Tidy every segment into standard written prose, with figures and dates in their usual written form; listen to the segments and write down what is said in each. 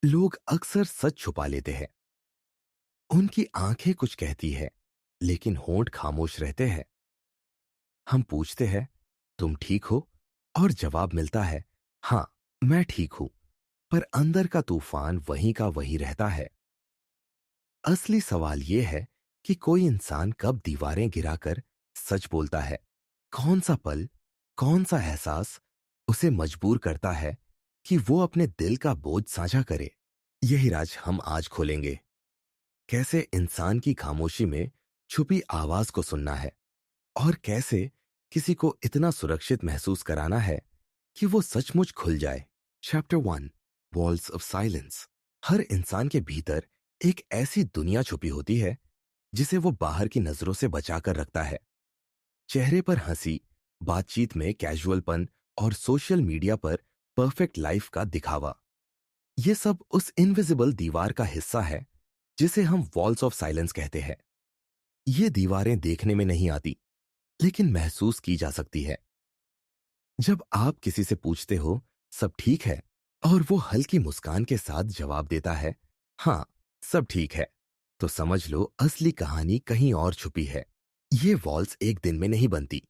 लोग अक्सर सच छुपा लेते हैं। उनकी आंखें कुछ कहती है, लेकिन होंठ खामोश रहते हैं। हम पूछते हैं, तुम ठीक हो? और जवाब मिलता है, हाँ, मैं ठीक हूं। पर अंदर का तूफान वहीं का वहीं रहता है। असली सवाल यह है कि कोई इंसान कब दीवारें गिराकर सच बोलता है। कौन सा पल, कौन सा एहसास उसे मजबूर करता है कि वो अपने दिल का बोझ साझा करे। यही राज हम आज खोलेंगे। कैसे इंसान की खामोशी में छुपी आवाज को सुनना है, और कैसे किसी को इतना सुरक्षित महसूस कराना है कि वो सचमुच खुल जाए। Chapter 1, walls of silence. हर इंसान के भीतर एक ऐसी दुनिया छुपी होती है जिसे वो बाहर की नजरों से बचाकर रखता है। चेहरे पर हंसी, बातचीत में कैजुअलपन, और सोशल मीडिया पर परफेक्ट लाइफ का दिखावा। ये सब उस इनविजिबल दीवार का हिस्सा है जिसे हम वॉल्स ऑफ साइलेंस कहते हैं। ये दीवारें देखने में नहीं आती, लेकिन महसूस की जा सकती है। जब आप किसी से पूछते हो, सब ठीक है, और वो हल्की मुस्कान के साथ जवाब देता है, हाँ, सब ठीक है, तो समझ लो असली कहानी कहीं और छुपी है। ये वॉल्स एक दिन में नहीं बनती।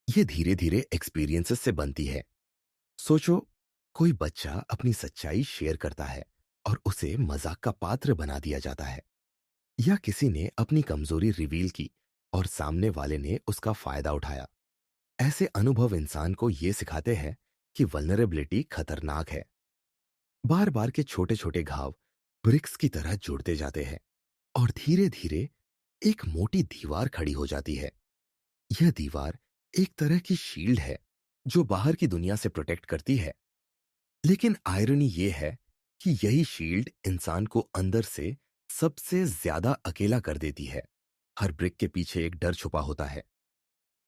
ये धीरे धीरे एक्सपीरियंसेस से बनती है। सोचो, कोई बच्चा अपनी सच्चाई शेयर करता है और उसे मजाक का पात्र बना दिया जाता है। या किसी ने अपनी कमजोरी रिवील की और सामने वाले ने उसका फायदा उठाया। ऐसे अनुभव इंसान को ये सिखाते हैं कि वल्नरेबिलिटी खतरनाक है। बार बार के छोटे छोटे घाव ब्रिक्स की तरह जुड़ते जाते हैं, और धीरे धीरे एक मोटी दीवार खड़ी हो जाती है। यह दीवार एक तरह की शील्ड है जो बाहर की दुनिया से प्रोटेक्ट करती है। लेकिन आयरनी ये है कि यही शील्ड इंसान को अंदर से सबसे ज्यादा अकेला कर देती है। हर ब्रिक के पीछे एक डर छुपा होता है।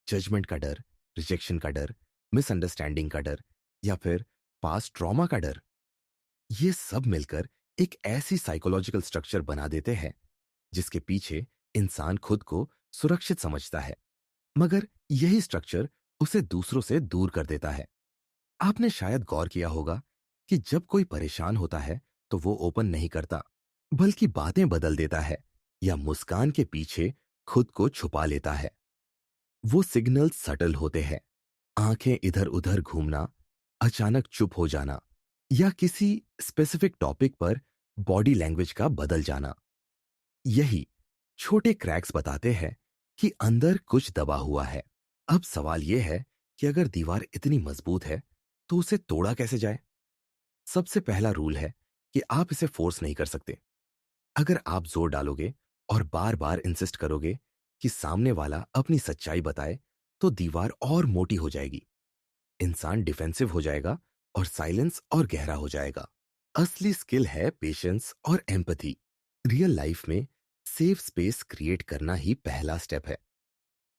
जजमेंट का डर, रिजेक्शन का डर, मिसअंडरस्टैंडिंग का डर, या फिर पास्ट ट्रॉमा का डर। ये सब मिलकर एक ऐसी साइकोलॉजिकल स्ट्रक्चर बना देते हैं जिसके पीछे इंसान खुद को सुरक्षित समझता है, मगर यही स्ट्रक्चर उसे दूसरों से दूर कर देता है। आपने शायद गौर किया होगा कि जब कोई परेशान होता है तो वो ओपन नहीं करता, बल्कि बातें बदल देता है या मुस्कान के पीछे खुद को छुपा लेता है। वो सिग्नल्स सटल होते हैं। आंखें इधर उधर घूमना, अचानक चुप हो जाना, या किसी स्पेसिफिक टॉपिक पर बॉडी लैंग्वेज का बदल जाना। यही छोटे क्रैक्स बताते हैं कि अंदर कुछ दबा हुआ है। अब सवाल यह है कि अगर दीवार इतनी मजबूत है तो उसे तोड़ा कैसे जाए। सबसे पहला रूल है कि आप इसे फोर्स नहीं कर सकते। अगर आप जोर डालोगे और बार बार इंसिस्ट करोगे कि सामने वाला अपनी सच्चाई बताए, तो दीवार और मोटी हो जाएगी। इंसान डिफेंसिव हो जाएगा और साइलेंस और गहरा हो जाएगा। असली स्किल है पेशेंस और एम्पैथी। रियल लाइफ में सेफ स्पेस क्रिएट करना ही पहला स्टेप है।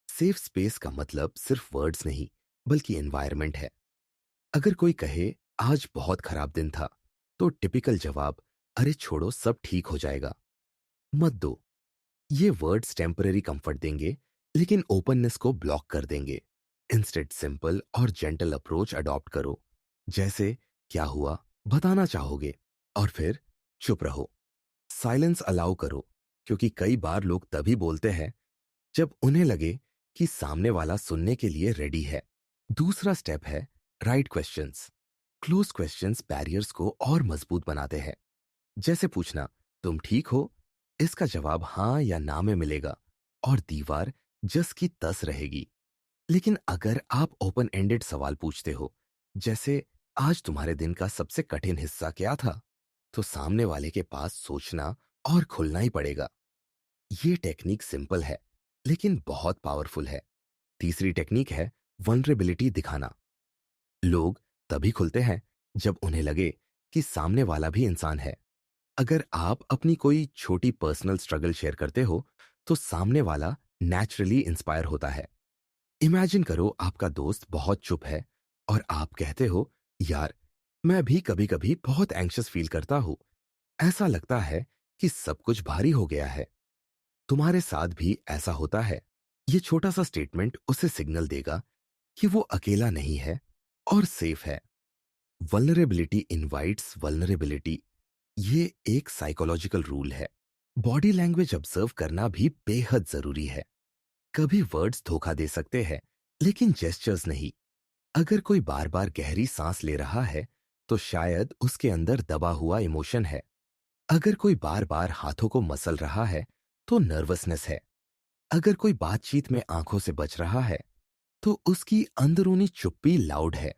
सेफ स्पेस का मतलब सिर्फ वर्ड्स नहीं, बल्कि एनवायरनमेंट है। अगर कोई कहे, आज बहुत खराब दिन था, तो टिपिकल जवाब, अरे छोड़ो, सब ठीक हो जाएगा, मत दो। ये वर्ड्स टेम्पररी कंफर्ट देंगे, लेकिन ओपननेस को ब्लॉक कर देंगे। इंस्टेड सिंपल और जेंटल अप्रोच अडॉप्ट करो, जैसे, क्या हुआ, बताना चाहोगे, और फिर चुप रहो। साइलेंस अलाउ करो, क्योंकि कई बार लोग तभी बोलते हैं जब उन्हें लगे कि सामने वाला सुनने के लिए रेडी है। दूसरा स्टेप है right questions. Close questions barriers को और मजबूत बनाते हैं। जैसे पूछना, तुम ठीक हो? इसका जवाब हाँ या ना में मिलेगा, और दीवार जस की तस रहेगी। लेकिन अगर आप ओपन एंडेड सवाल पूछते हो, जैसे, आज तुम्हारे दिन का सबसे कठिन हिस्सा क्या था, तो सामने वाले के पास सोचना और खुलना ही पड़ेगा। ये टेक्निक सिंपल है, लेकिन बहुत पावरफुल है। तीसरी टेक्निक है वल्नरेबिलिटी दिखाना। लोग तभी खुलते हैं जब उन्हें लगे कि सामने वाला भी इंसान है। अगर आप अपनी कोई छोटी पर्सनल स्ट्रगल शेयर करते हो, तो सामने वाला नेचुरली इंस्पायर होता है। इमेजिन करो, आपका दोस्त बहुत चुप है और आप कहते हो, यार, मैं भी कभी कभी बहुत एंग्शियस फील करता हूं। ऐसा लगता है कि सब कुछ भारी हो गया है। तुम्हारे साथ भी ऐसा होता है। ये छोटा सा स्टेटमेंट उसे सिग्नल देगा कि वो अकेला नहीं है और सेफ है। Vulnerability invites vulnerability. ये एक साइकोलॉजिकल रूल है। बॉडी लैंग्वेज ऑब्जर्व करना भी बेहद जरूरी है। कभी वर्ड्स धोखा दे सकते हैं, लेकिन जेस्चर्स नहीं। अगर कोई बार बार गहरी सांस ले रहा है, तो शायद उसके अंदर दबा हुआ इमोशन है। अगर कोई बार बार हाथों को मसल रहा है, तो नर्वसनेस है। अगर कोई बातचीत में आंखों से बच रहा है, तो उसकी अंदरूनी चुप्पी लाउड है।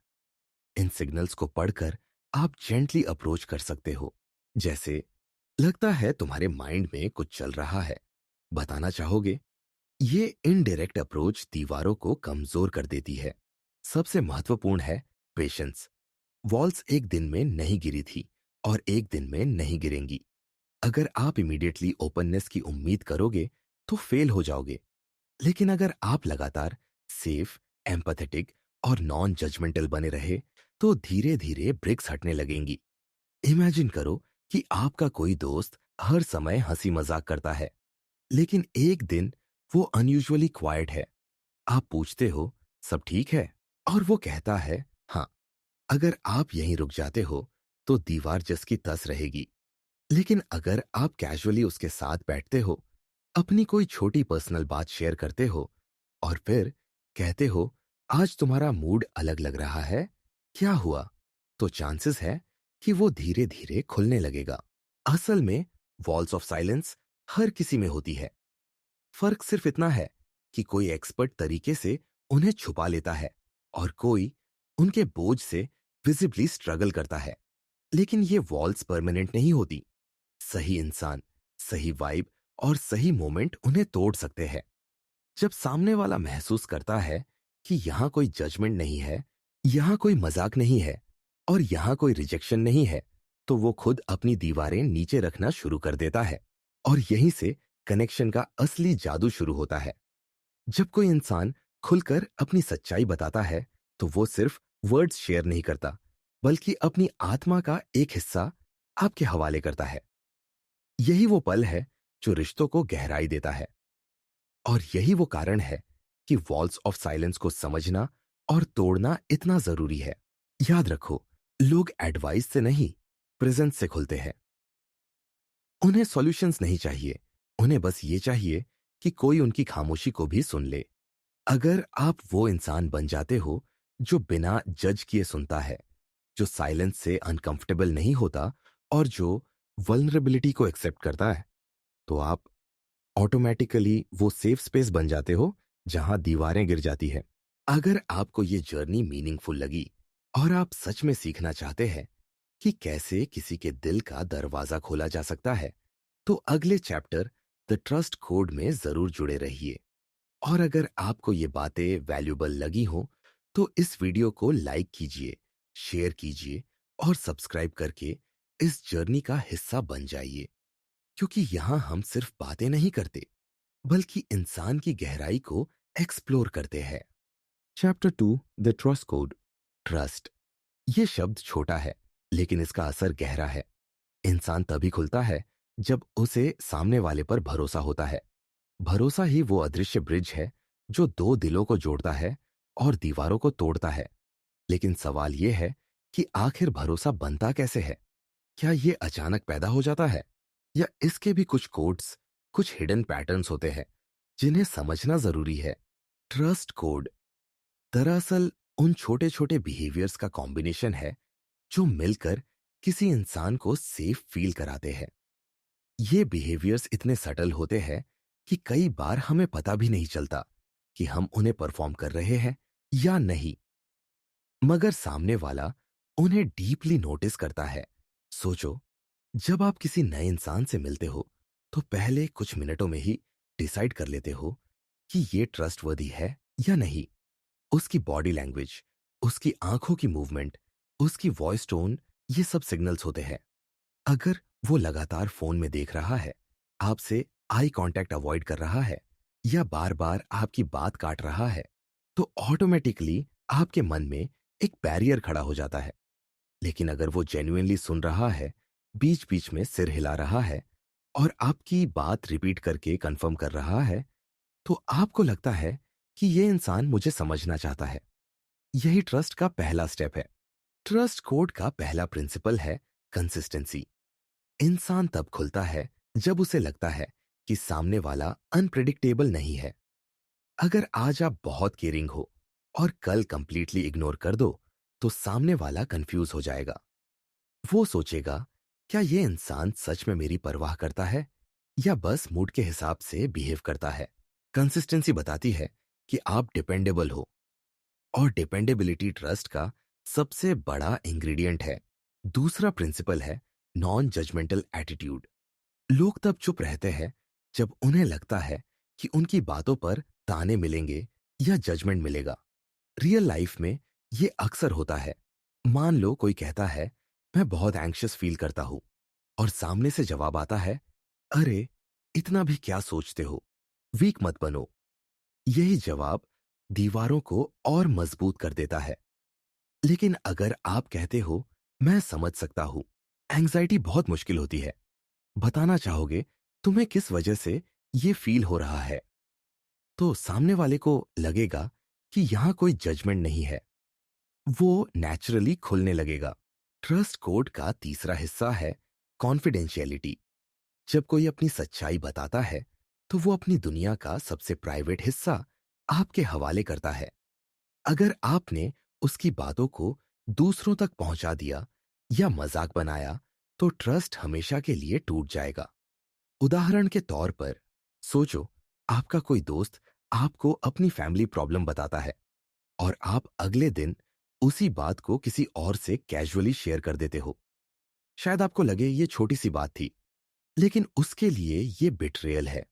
इन सिग्नल्स को पढ़कर आप जेंटली अप्रोच कर सकते हो। जैसे, लगता है तुम्हारे माइंड में कुछ चल रहा है, बताना चाहोगे? ये इनडायरेक्ट अप्रोच दीवारों को कमजोर कर देती है। सबसे महत्वपूर्ण है पेशेंस। वॉल्स एक दिन में नहीं गिरी थी और एक दिन में नहीं गिरेंगी। अगर आप इमीडिएटली ओपननेस की उम्मीद करोगे, तो फेल हो जाओगे। लेकिन अगर आप लगातार सेफ, एम्पैथेटिक और नॉन जजमेंटल बने रहे, तो धीरे धीरे ब्रिक्स हटने लगेंगी। इमेजिन करो कि आपका कोई दोस्त हर समय हंसी मजाक करता है, लेकिन एक दिन वो अनयूजुअली क्वाइट है। आप पूछते हो, सब ठीक है? और वो कहता है, हाँ। अगर आप यहीं रुक जाते हो, तो दीवार जस की तस रहेगी। लेकिन अगर आप कैजुअली उसके साथ बैठते हो, अपनी कोई छोटी पर्सनल बात शेयर करते हो और फिर कहते हो, आज तुम्हारा मूड अलग लग रहा है, क्या हुआ? तो चांसेस है कि वो धीरे धीरे खुलने लगेगा। असल में वॉल्स ऑफ साइलेंस हर किसी में होती है। फर्क सिर्फ इतना है कि कोई एक्सपर्ट तरीके से उन्हें छुपा लेता है और कोई उनके बोझ से विजिबली स्ट्रगल करता है। लेकिन ये वॉल्स परमानेंट नहीं होती। सही इंसान, सही वाइब और सही मोमेंट उन्हें तोड़ सकते हैं। जब सामने वाला महसूस करता है कि यहां कोई जजमेंट नहीं है, यहां कोई मजाक नहीं है और यहां कोई रिजेक्शन नहीं है, तो वो खुद अपनी दीवारें नीचे रखना शुरू कर देता है। और यहीं से कनेक्शन का असली जादू शुरू होता है। जब कोई इंसान खुलकर अपनी सच्चाई बताता है, तो वो सिर्फ वर्ड्स शेयर नहीं करता, बल्कि अपनी आत्मा का एक हिस्सा आपके हवाले करता है। यही वो पल है जो रिश्तों को गहराई देता है। और यही वो कारण है कि वॉल्स ऑफ साइलेंस को समझना और तोड़ना इतना जरूरी है। याद रखो, लोग एडवाइस से नहीं, प्रेजेंस से खुलते हैं। उन्हें सॉल्यूशंस नहीं चाहिए, उन्हें बस ये चाहिए कि कोई उनकी खामोशी को भी सुन ले। अगर आप वो इंसान बन जाते हो जो बिना जज किए सुनता है, जो साइलेंस से अनकंफर्टेबल नहीं होता और जो वल्नरेबिलिटी को एक्सेप्ट करता है, तो आप ऑटोमेटिकली वो सेफ स्पेस बन जाते हो जहां दीवारें गिर जाती है। अगर आपको ये जर्नी मीनिंगफुल लगी और आप सच में सीखना चाहते हैं कि कैसे किसी के दिल का दरवाजा खोला जा सकता है, तो अगले चैप्टर द ट्रस्ट कोड में जरूर जुड़े रहिए। और अगर आपको ये बातें वैल्यूबल लगी हो, तो इस वीडियो को लाइक कीजिए, शेयर कीजिए और सब्सक्राइब करके इस जर्नी का हिस्सा बन जाइए। क्योंकि यहां हम सिर्फ बातें नहीं करते, बल्कि इंसान की गहराई को एक्सप्लोर करते हैं। Chapter 2, the trust code. Trust, ये शब्द छोटा है, लेकिन इसका असर गहरा है। इंसान तभी खुलता है जब उसे सामने वाले पर भरोसा होता है। भरोसा ही वो अदृश्य ब्रिज है जो दो दिलों को जोड़ता है और दीवारों को तोड़ता है। लेकिन सवाल ये है कि आखिर भरोसा बनता कैसे है? क्या ये अचानक पैदा हो जाता है, या इसके भी कुछ कोड्स, कुछ हिडन पैटर्न्स होते हैं जिन्हें समझना जरूरी है। ट्रस्ट कोड दरअसल उन छोटे छोटे बिहेवियर्स का कॉम्बिनेशन है जो मिलकर किसी इंसान को सेफ फील कराते हैं। ये बिहेवियर्स इतने सटल होते हैं कि कई बार हमें पता भी नहीं चलता कि हम उन्हें परफॉर्म कर रहे हैं या नहीं, मगर सामने वाला उन्हें डीपली नोटिस करता है। सोचो, जब आप किसी नए इंसान से मिलते हो, तो पहले कुछ मिनटों में ही डिसाइड कर लेते हो कि ये ट्रस्टवर्दी है या नहीं। उसकी बॉडी लैंग्वेज, उसकी आंखों की मूवमेंट, उसकी वॉइस टोन, ये सब सिग्नल्स होते हैं। अगर वो लगातार फोन में देख रहा है, आपसे आई कांटेक्ट अवॉइड कर रहा है या बार बार आपकी बात काट रहा है, तो ऑटोमेटिकली आपके मन में एक बैरियर खड़ा हो जाता है। लेकिन अगर वो जेन्युइनली सुन रहा है, बीच बीच में सिर हिला रहा है और आपकी बात रिपीट करके कंफर्म कर रहा है, तो आपको लगता है कि ये इंसान मुझे समझना चाहता है। यही ट्रस्ट का पहला स्टेप है। ट्रस्ट कोड का पहला प्रिंसिपल है कंसिस्टेंसी। इंसान तब खुलता है जब उसे लगता है कि सामने वाला अनप्रिडिक्टेबल नहीं है। अगर आज आप बहुत केयरिंग हो और कल कंप्लीटली इग्नोर कर दो, तो सामने वाला कंफ्यूज हो जाएगा। वो सोचेगा, क्या ये इंसान सच में मेरी परवाह करता है या बस मूड के हिसाब से बिहेव करता है। कंसिस्टेंसी बताती है कि आप डिपेंडेबल हो, और डिपेंडेबिलिटी ट्रस्ट का सबसे बड़ा इंग्रेडिएंट है। दूसरा प्रिंसिपल है नॉन जजमेंटल एटीट्यूड। लोग तब चुप रहते हैं जब उन्हें लगता है कि उनकी बातों पर ताने मिलेंगे या जजमेंट मिलेगा। रियल लाइफ में ये अक्सर होता है। मान लो कोई कहता है, मैं बहुत एंग्शियस फील करता हूं, और सामने से जवाब आता है, अरे इतना भी क्या सोचते हो, वीक मत बनो। यही जवाब दीवारों को और मजबूत कर देता है। लेकिन अगर आप कहते हो, मैं समझ सकता हूं, एंग्जाइटी बहुत मुश्किल होती है, बताना चाहोगे तुम्हें किस वजह से ये फील हो रहा है, तो सामने वाले को लगेगा कि यहां कोई जजमेंट नहीं है। वो नेचुरली खुलने लगेगा। ट्रस्ट कोड का तीसरा हिस्सा है कॉन्फिडेंशियलिटी। जब कोई अपनी सच्चाई बताता है, तो वो अपनी दुनिया का सबसे प्राइवेट हिस्सा आपके हवाले करता है। अगर आपने उसकी बातों को दूसरों तक पहुंचा दिया या मजाक बनाया, तो ट्रस्ट हमेशा के लिए टूट जाएगा। उदाहरण के तौर पर सोचो, आपका कोई दोस्त आपको अपनी फैमिली प्रॉब्लम बताता है, और आप अगले दिन उसी बात को किसी और से कैजुअली शेयर कर देते हो। शायद आपको लगे ये छोटी सी बात थी, लेकिन उसके लिए ये बिट्रेयल है।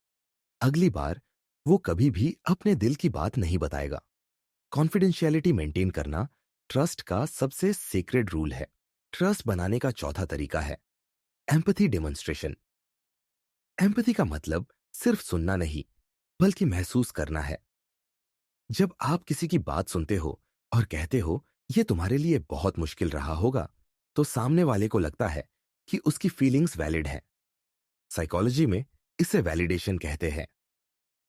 अगली बार वो कभी भी अपने दिल की बात नहीं बताएगा। कॉन्फिडेंशियलिटी मेंटेन करना ट्रस्ट का सबसे सीक्रेट रूल है। ट्रस्ट बनाने का चौथा तरीका है एम्पैथी डेमोन्स्ट्रेशन। एम्पैथी का मतलब सिर्फ सुनना नहीं, बल्कि महसूस करना है। जब आप किसी की बात सुनते हो और कहते हो, ये तुम्हारे लिए बहुत मुश्किल रहा होगा, तो सामने वाले को लगता है कि उसकी फीलिंग्स वैलिड हैं। साइकोलॉजी में इसे वैलिडेशन कहते हैं।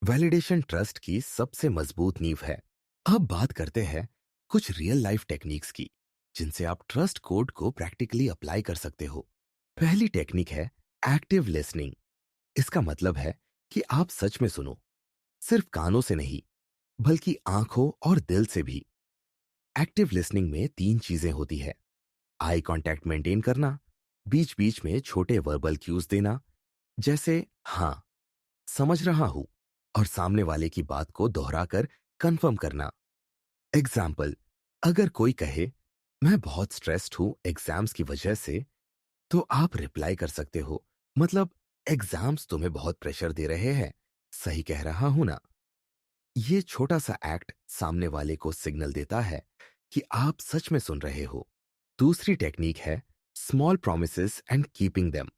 वैलिडेशन ट्रस्ट की सबसे मजबूत नींव है। अब बात करते हैं कुछ रियल लाइफ टेक्निक्स की, जिनसे आप ट्रस्ट कोड को प्रैक्टिकली अप्लाई कर सकते हो। पहली टेक्निक है एक्टिव लिसनिंग। इसका मतलब है कि आप सच में सुनो, सिर्फ कानों से नहीं, बल्कि आंखों और दिल से भी। एक्टिव लिसनिंग में तीन चीजें होती है: आई कांटेक्ट मेंटेन करना, बीच बीच में छोटे वर्बल क्यूज देना, जैसे हाँ, समझ रहा हूं, और सामने वाले की बात को दोहराकर कंफर्म करना। एग्जाम्पल, अगर कोई कहे, मैं बहुत स्ट्रेस्ड हूं एग्जाम्स की वजह से, तो आप रिप्लाई कर सकते हो, मतलब एग्जाम्स तुम्हें बहुत प्रेशर दे रहे हैं, सही कह रहा हूं ना। ये छोटा सा एक्ट सामने वाले को सिग्नल देता है कि आप सच में सुन रहे हो। दूसरी टेक्निक है small promises and keeping them.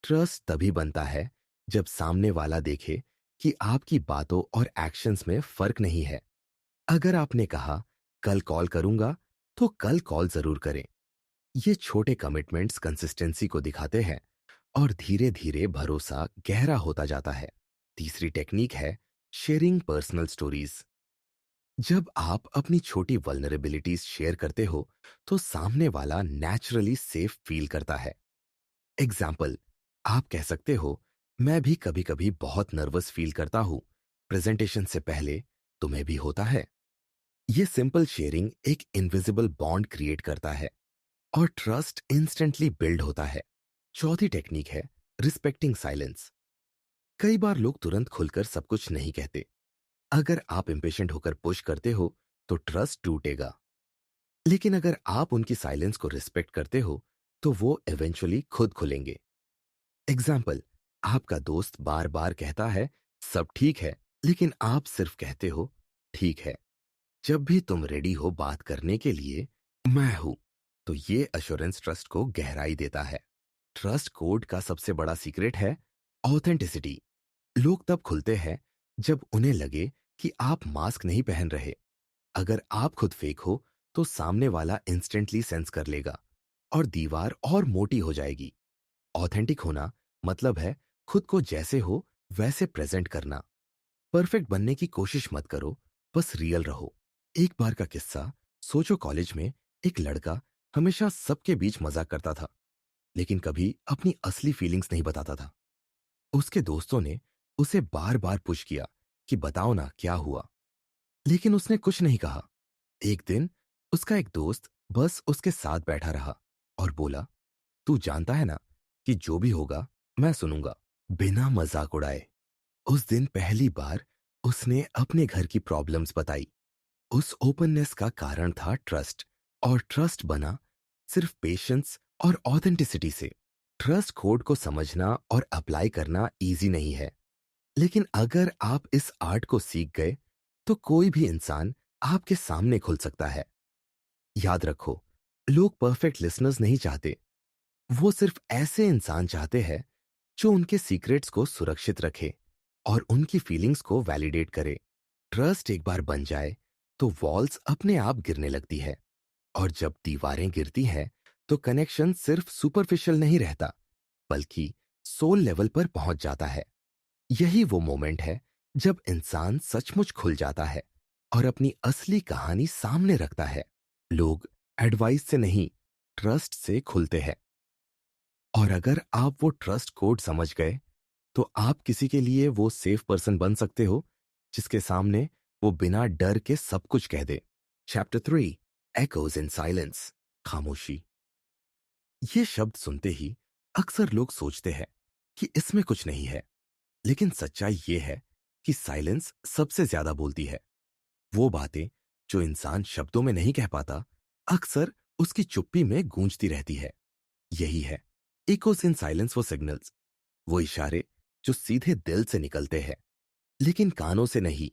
Trust तभी बनता है जब सामने वाला देखे कि आपकी बातों और एक्शंस में फर्क नहीं है। अगर आपने कहा, कल कॉल करूंगा, तो कल कॉल जरूर करें। ये छोटे कमिटमेंट्स कंसिस्टेंसी को दिखाते हैं, और धीरे धीरे भरोसा गहरा होता जाता है। तीसरी टेक्निक है शेयरिंग पर्सनल स्टोरीज। जब आप अपनी छोटी वल्नरेबिलिटीज शेयर करते हो, तो सामने वाला नेचुरली सेफ फील करता है। एग्जाम्पल, आप कह सकते हो, मैं भी कभी कभी बहुत नर्वस फील करता हूं प्रेजेंटेशन से पहले, तुम्हें भी होता है। ये सिंपल शेयरिंग एक इनविजिबल बॉन्ड क्रिएट करता है, और ट्रस्ट इंस्टेंटली बिल्ड होता है। चौथी टेक्निक है रिस्पेक्टिंग साइलेंस। कई बार लोग तुरंत खुलकर सब कुछ नहीं कहते। अगर आप इम्पेशेंट होकर पुश करते हो, तो ट्रस्ट टूटेगा। लेकिन अगर आप उनकी साइलेंस को रिस्पेक्ट करते हो, तो वो इवेंचुअली खुद खुलेंगे। एग्जाम्पल, आपका दोस्त बार बार कहता है, सब ठीक है, लेकिन आप सिर्फ कहते हो, ठीक है, जब भी तुम रेडी हो बात करने के लिए, मैं हूं। तो ये अश्योरेंस ट्रस्ट को गहराई देता है। ट्रस्ट कोड का सबसे बड़ा सीक्रेट है ऑथेंटिसिटी। लोग तब खुलते हैं जब उन्हें लगे कि आप मास्क नहीं पहन रहे। अगर आप खुद फेक हो, तो सामने वाला इंस्टेंटली सेंस कर लेगा, और दीवार और मोटी हो जाएगी। ऑथेंटिक होना मतलब है खुद को जैसे हो वैसे प्रेजेंट करना। परफेक्ट बनने की कोशिश मत करो, बस रियल रहो। एक बार का किस्सा, सोचो कॉलेज में एक लड़का हमेशा सबके बीच मजाक करता था, लेकिन कभी अपनी असली फीलिंग्स नहीं बताता था। उसके दोस्तों ने उसे बार बार पुश किया कि बताओ ना क्या हुआ, लेकिन उसने कुछ नहीं कहा। एक दिन उसका एक दोस्त बस उसके साथ बैठा रहा और बोला, तू जानता है ना कि जो भी होगा मैं सुनूंगा, बिना मजाक उड़ाए। उस दिन पहली बार उसने अपने घर की प्रॉब्लम्स बताई। उस ओपननेस का कारण था ट्रस्ट, और ट्रस्ट बना सिर्फ पेशेंस और ऑथेंटिसिटी से। ट्रस्ट कोड को समझना और अप्लाई करना इजी नहीं है, लेकिन अगर आप इस आर्ट को सीख गए तो कोई भी इंसान आपके सामने खुल सकता है। याद रखो, लोग परफेक्ट लिसनर्स नहीं चाहते, वो सिर्फ ऐसे इंसान चाहते हैं जो उनके सीक्रेट्स को सुरक्षित रखे और उनकी फीलिंग्स को वैलिडेट करे। ट्रस्ट एक बार बन जाए तो वॉल्स अपने आप गिरने लगती है, और जब दीवारें गिरती हैं तो कनेक्शन सिर्फ सुपरफिशियल नहीं रहता, बल्कि सोल लेवल पर पहुंच जाता है। यही वो मोमेंट है जब इंसान सचमुच खुल जाता है और अपनी असली कहानी सामने रखता है। लोग एडवाइस से नहीं, ट्रस्ट से खुलते हैं। और अगर आप वो ट्रस्ट कोड समझ गए तो आप किसी के लिए वो सेफ पर्सन बन सकते हो जिसके सामने वो बिना डर के सब कुछ कह दे। चैप्टर 3, एकोज इन साइलेंस, खामोशी। ये शब्द सुनते ही अक्सर लोग सोचते हैं कि इसमें कुछ नहीं है, लेकिन सच्चाई ये है कि साइलेंस सबसे ज्यादा बोलती है। वो बातें जो इंसान शब्दों में नहीं कह पाता, अक्सर उसकी चुप्पी में गूंजती रहती है। यही है इकोस इन साइलेंस, वो सिग्नल्स, वो इशारे जो सीधे दिल से निकलते हैं, लेकिन कानों से नहीं,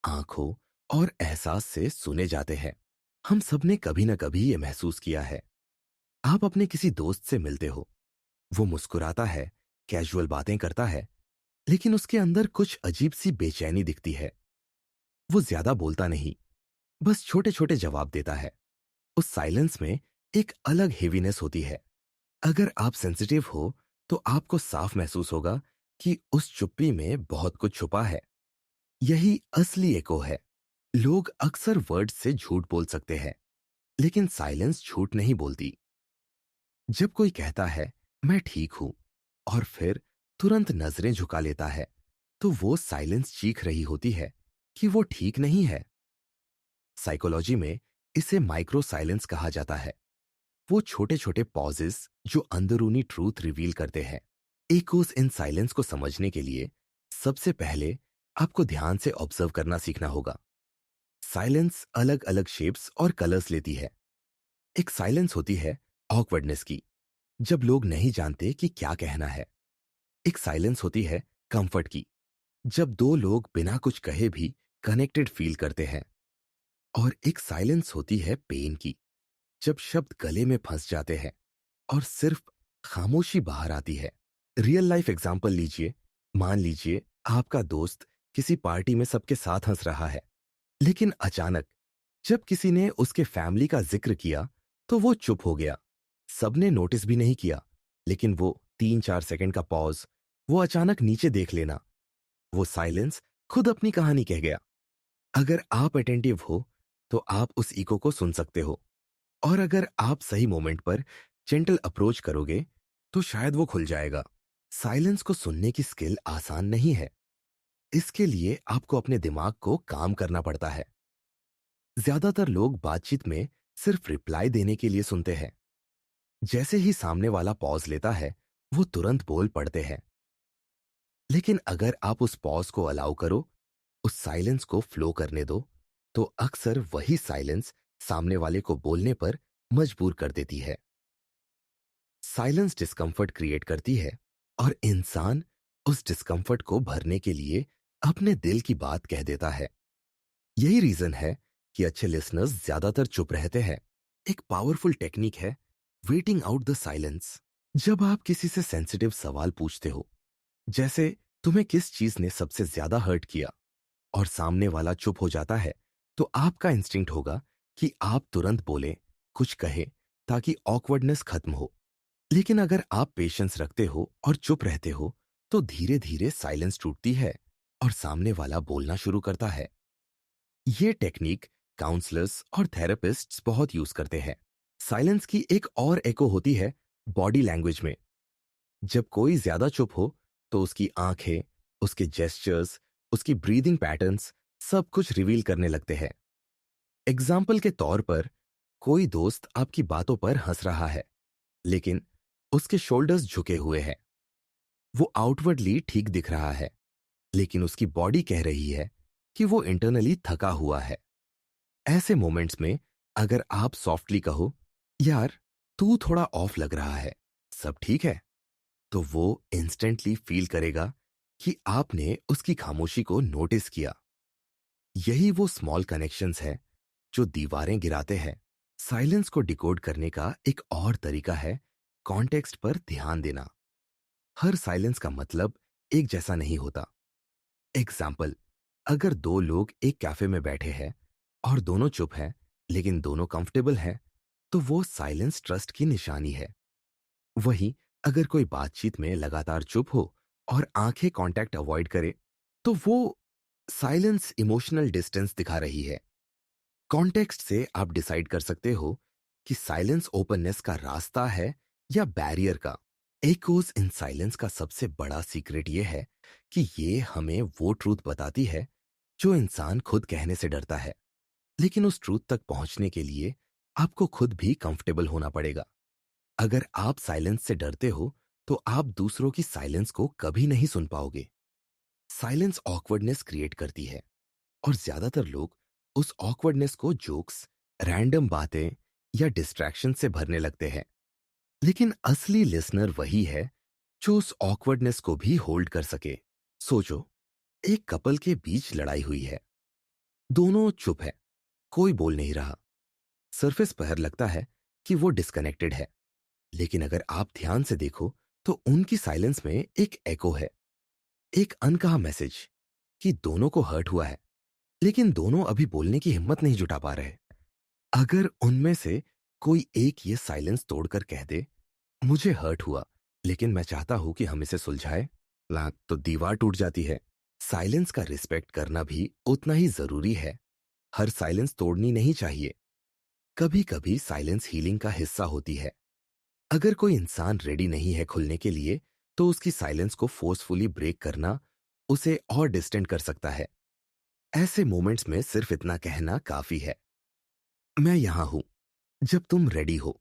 आंखों और एहसास से सुने जाते हैं। हम सबने कभी ना कभी ये महसूस किया है। आप अपने किसी दोस्त से मिलते हो, वो मुस्कुराता है, कैजुअल बातें करता है, लेकिन उसके अंदर कुछ अजीब सी बेचैनी दिखती है। वो ज्यादा बोलता नहीं, बस छोटे छोटे जवाब देता है। उस साइलेंस में एक अलग हेवीनेस होती है। अगर आप सेंसिटिव हो तो आपको साफ महसूस होगा कि उस चुप्पी में बहुत कुछ छुपा है। यही असली एको है। लोग अक्सर वर्ड्स से झूठ बोल सकते हैं, लेकिन साइलेंस झूठ नहीं बोलती। जब कोई कहता है मैं ठीक हूं और फिर तुरंत नजरें झुका लेता है, तो वो साइलेंस चीख रही होती है कि वो ठीक नहीं है। साइकोलॉजी में इसे माइक्रो साइलेंस कहा जाता है। वो छोटे छोटे पॉजेस जो अंदरूनी ट्रूथ रिवील करते हैं। एकोस इन साइलेंस को समझने के लिए सबसे पहले आपको ध्यान से ऑब्जर्व करना सीखना होगा। साइलेंस अलग अलग शेप्स और कलर्स लेती है। एक साइलेंस होती है ऑकवर्डनेस की, जब लोग नहीं जानते कि क्या कहना है। एक साइलेंस होती है कंफर्ट की, जब दो लोग बिना कुछ कहे भी कनेक्टेड फील करते हैं। और एक साइलेंस होती है पेन की, जब शब्द गले में फंस जाते हैं और सिर्फ खामोशी बाहर आती है। रियल लाइफ एग्जाम्पल लीजिए। मान लीजिए आपका दोस्त किसी पार्टी में सबके साथ हंस रहा है, लेकिन अचानक जब किसी ने उसके फैमिली का जिक्र किया तो वो चुप हो गया। सबने नोटिस भी नहीं किया, लेकिन वो 3-4 सेकंड का पॉज, वो अचानक नीचे देख लेना, वो साइलेंस खुद अपनी कहानी कह गया। अगर आप अटेंटिव हो तो आप उस इको को सुन सकते हो, और अगर आप सही मोमेंट पर जेंटल अप्रोच करोगे तो शायद वो खुल जाएगा। साइलेंस को सुनने की स्किल आसान नहीं है। इसके लिए आपको अपने दिमाग को काम करना पड़ता है। ज्यादातर लोग बातचीत में सिर्फ रिप्लाई देने के लिए सुनते हैं। जैसे ही सामने वाला पॉज लेता है, वो तुरंत बोल पड़ते हैं। लेकिन अगर आप उस पॉज को अलाउ करो, उस साइलेंस को फ्लो करने दो, तो अक्सर वही साइलेंस सामने वाले को बोलने पर मजबूर कर देती है। साइलेंस डिस्कंफर्ट क्रिएट करती है, और इंसान उस डिस्कंफर्ट को भरने के लिए अपने दिल की बात कह देता है। यही रीजन है कि अच्छे लिसनर्स ज्यादातर चुप रहते हैं। एक पावरफुल टेक्निक है वेटिंग आउट द साइलेंस। जब आप किसी से सेंसिटिव सवाल पूछते हो, जैसे तुम्हें किस चीज ने सबसे ज्यादा हर्ट किया, और सामने वाला चुप हो जाता है, तो आपका इंस्टिंक्ट होगा कि आप तुरंत बोले, कुछ कहे, ताकि ऑकवर्डनेस खत्म हो। लेकिन अगर आप पेशेंस रखते हो और चुप रहते हो, तो धीरे धीरे साइलेंस टूटती है और सामने वाला बोलना शुरू करता है। ये टेक्निक काउंसलर्स और थेरेपिस्ट्स बहुत यूज करते हैं। साइलेंस की एक और एको होती है बॉडी लैंग्वेज में जब कोई ज्यादा चुप हो तो उसकी आंखें, उसके जेस्चर्स, उसकी ब्रीदिंग पैटर्न्स सब कुछ रिवील करने लगते हैं। एग्जाम्पल के तौर पर, कोई दोस्त आपकी बातों पर हंस रहा है, लेकिन उसके शोल्डर्स झुके हुए हैं। वो आउटवर्डली ठीक दिख रहा है, लेकिन उसकी बॉडी कह रही है कि वो इंटरनली थका हुआ है। ऐसे मोमेंट्स में अगर आप सॉफ्टली कहो, यार तू थोड़ा ऑफ लग रहा है, सब ठीक है, तो वो इंस्टेंटली फील करेगा कि आपने उसकी खामोशी को नोटिस किया। यही वो स्मॉल कनेक्शंस है जो दीवारें गिराते हैं। साइलेंस को डिकोड करने का एक और तरीका है कॉन्टेक्स्ट पर ध्यान देना। हर साइलेंस का मतलब एक जैसा नहीं होता। एग्जाम्पल, अगर दो लोग एक कैफे में बैठे हैं और दोनों चुप हैं, लेकिन दोनों कंफर्टेबल हैं, तो वो साइलेंस ट्रस्ट की निशानी है। वहीं अगर कोई बातचीत में लगातार चुप हो और आंखें कांटेक्ट अवॉइड करे, तो वो साइलेंस इमोशनल डिस्टेंस दिखा रही है। कॉन्टेक्स्ट से आप डिसाइड कर सकते हो कि साइलेंस ओपननेस का रास्ता है या बैरियर का। एकोज इन साइलेंस का सबसे बड़ा सीक्रेट ये है कि ये हमें वो ट्रूथ बताती है जो इंसान खुद कहने से डरता है, लेकिन उस ट्रूथ तक पहुंचने के लिए आपको खुद भी कंफर्टेबल होना पड़ेगा। अगर आप साइलेंस से डरते हो, तो आप दूसरों की साइलेंस को कभी नहीं सुन पाओगे। साइलेंस ऑकवर्डनेस क्रिएट करती है, और ज्यादातर लोग उस ऑकवर्डनेस को जोक्स, रैंडम बातें या डिस्ट्रैक्शन से भरने लगते हैं। लेकिन असली लिसनर वही है जो उस ऑकवर्डनेस को भी होल्ड कर सके। सोचो, एक कपल के बीच लड़ाई हुई है, दोनों चुप है, कोई बोल नहीं रहा। सरफेस पर लगता है कि वो डिस्कनेक्टेड है, लेकिन अगर आप ध्यान से देखो तो उनकी साइलेंस में एक एको है, एक अनकहा मैसेज कि दोनों को हर्ट हुआ है, लेकिन दोनों अभी बोलने की हिम्मत नहीं जुटा पा रहे। अगर उनमें से कोई एक ये साइलेंस तोड़कर कह दे, मुझे हर्ट हुआ, लेकिन मैं चाहता हूं कि हम इसे सुलझाए, ला तो दीवार टूट जाती है। साइलेंस का रिस्पेक्ट करना भी उतना ही जरूरी है। हर साइलेंस तोड़नी नहीं चाहिए। कभी कभी साइलेंस हीलिंग का हिस्सा होती है। अगर कोई इंसान रेडी नहीं है खुलने के लिए, तो उसकी साइलेंस को फोर्सफुली ब्रेक करना उसे और डिस्टेंट कर सकता है। ऐसे मोमेंट्स में सिर्फ इतना कहना काफी है, मैं यहां हूं जब तुम रेडी हो।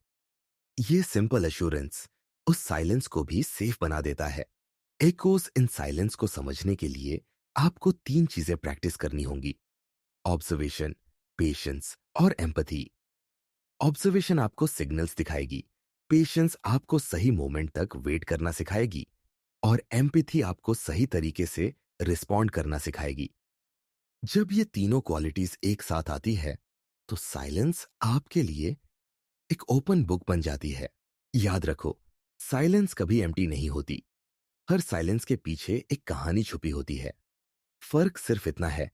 ये सिंपल एश्योरेंस उस साइलेंस को भी सेफ बना देता है। एकोस इन साइलेंस को समझने के लिए आपको तीन चीजें प्रैक्टिस करनी होंगी: ऑब्जर्वेशन, पेशेंस और एम्पथी। ऑब्जर्वेशन आपको सिग्नल्स दिखाएगी, पेशेंस आपको सही मोमेंट तक वेट करना सिखाएगी, और एम्पैथी आपको सही तरीके से रिस्पॉन्ड करना सिखाएगी। जब ये तीनों क्वालिटीज एक साथ आती है, तो साइलेंस आपके लिए एक ओपन बुक बन जाती है। याद रखो, साइलेंस कभी एम्प्टी नहीं होती। हर साइलेंस के पीछे एक कहानी छुपी होती है। फर्क सिर्फ इतना है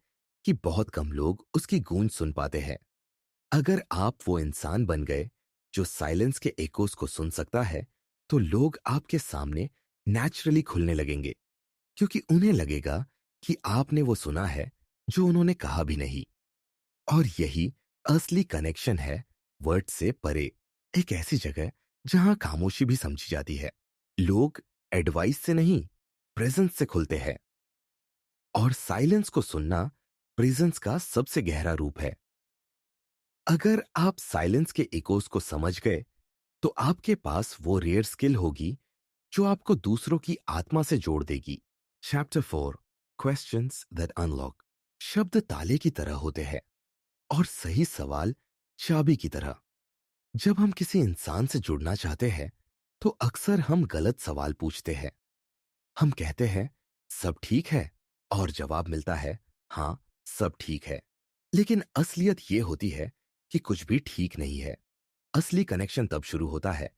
कि बहुत कम लोग उसकी गूंज सुन पाते हैं। अगर आप वो इंसान बन गए जो साइलेंस के एकोस को सुन सकता है, तो लोग आपके सामने नेचुरली खुलने लगेंगे, क्योंकि उन्हें लगेगा कि आपने वो सुना है जो उन्होंने कहा भी नहीं। और यही असली कनेक्शन है, वर्ड से परे। एक ऐसी जगह जहां खामोशी भी समझी जाती है। लोग एडवाइस से नहीं, प्रेजेंस से खुलते हैं। और साइलेंस को सुनना प्रेजेंस का सबसे गहरा रूप है। अगर आप साइलेंस के इकोस को समझ गए, तो आपके पास वो रेयर स्किल होगी जो आपको दूसरों की आत्मा से जोड़ देगी। Chapter 4, questions that unlock. शब्द ताले की तरह होते हैं, और सही सवाल चाबी की तरह। जब हम किसी इंसान से जुड़ना चाहते हैं, तो अक्सर हम गलत सवाल पूछते हैं। हम कहते हैं, सब ठीक है, और जवाब मिलता है, हाँ, सब ठीक है। लेकिन असलियत यह होती है कि कुछ भी ठीक नहीं है। असली कनेक्शन तब शुरू होता है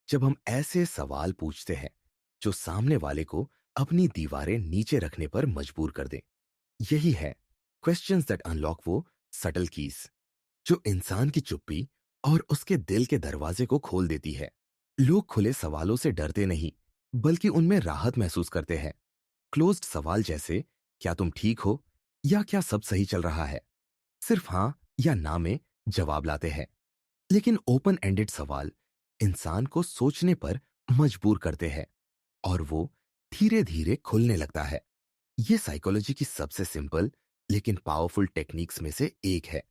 जब हम ऐसे सवाल पूछते हैं जो सामने वाले को अपनी दीवारें नीचे रखने पर मजबूर कर दें। यही है क्वेश्चंस दैट अनलॉक, वो सटल कीज जो इंसान की चुप्पी और उसके दिल के दरवाजे को खोल देती है। लोग खुले सवालों से डरते नहीं, बल्कि उनमें राहत महसूस करते हैं। क्लोज्ड सवाल जैसे, क्या तुम ठीक हो, या क्या सब सही चल रहा है, सिर्फ हाँ या ना में जवाब लाते हैं। लेकिन ओपन एंडेड सवाल, इंसान को सोचने पर मजबूर करते हैं और वो धीरे धीरे खुलने लगता है। ये साइकोलॉजी की सबसे सिंपल लेकिन पावरफुल टेक्निक्स में से एक है।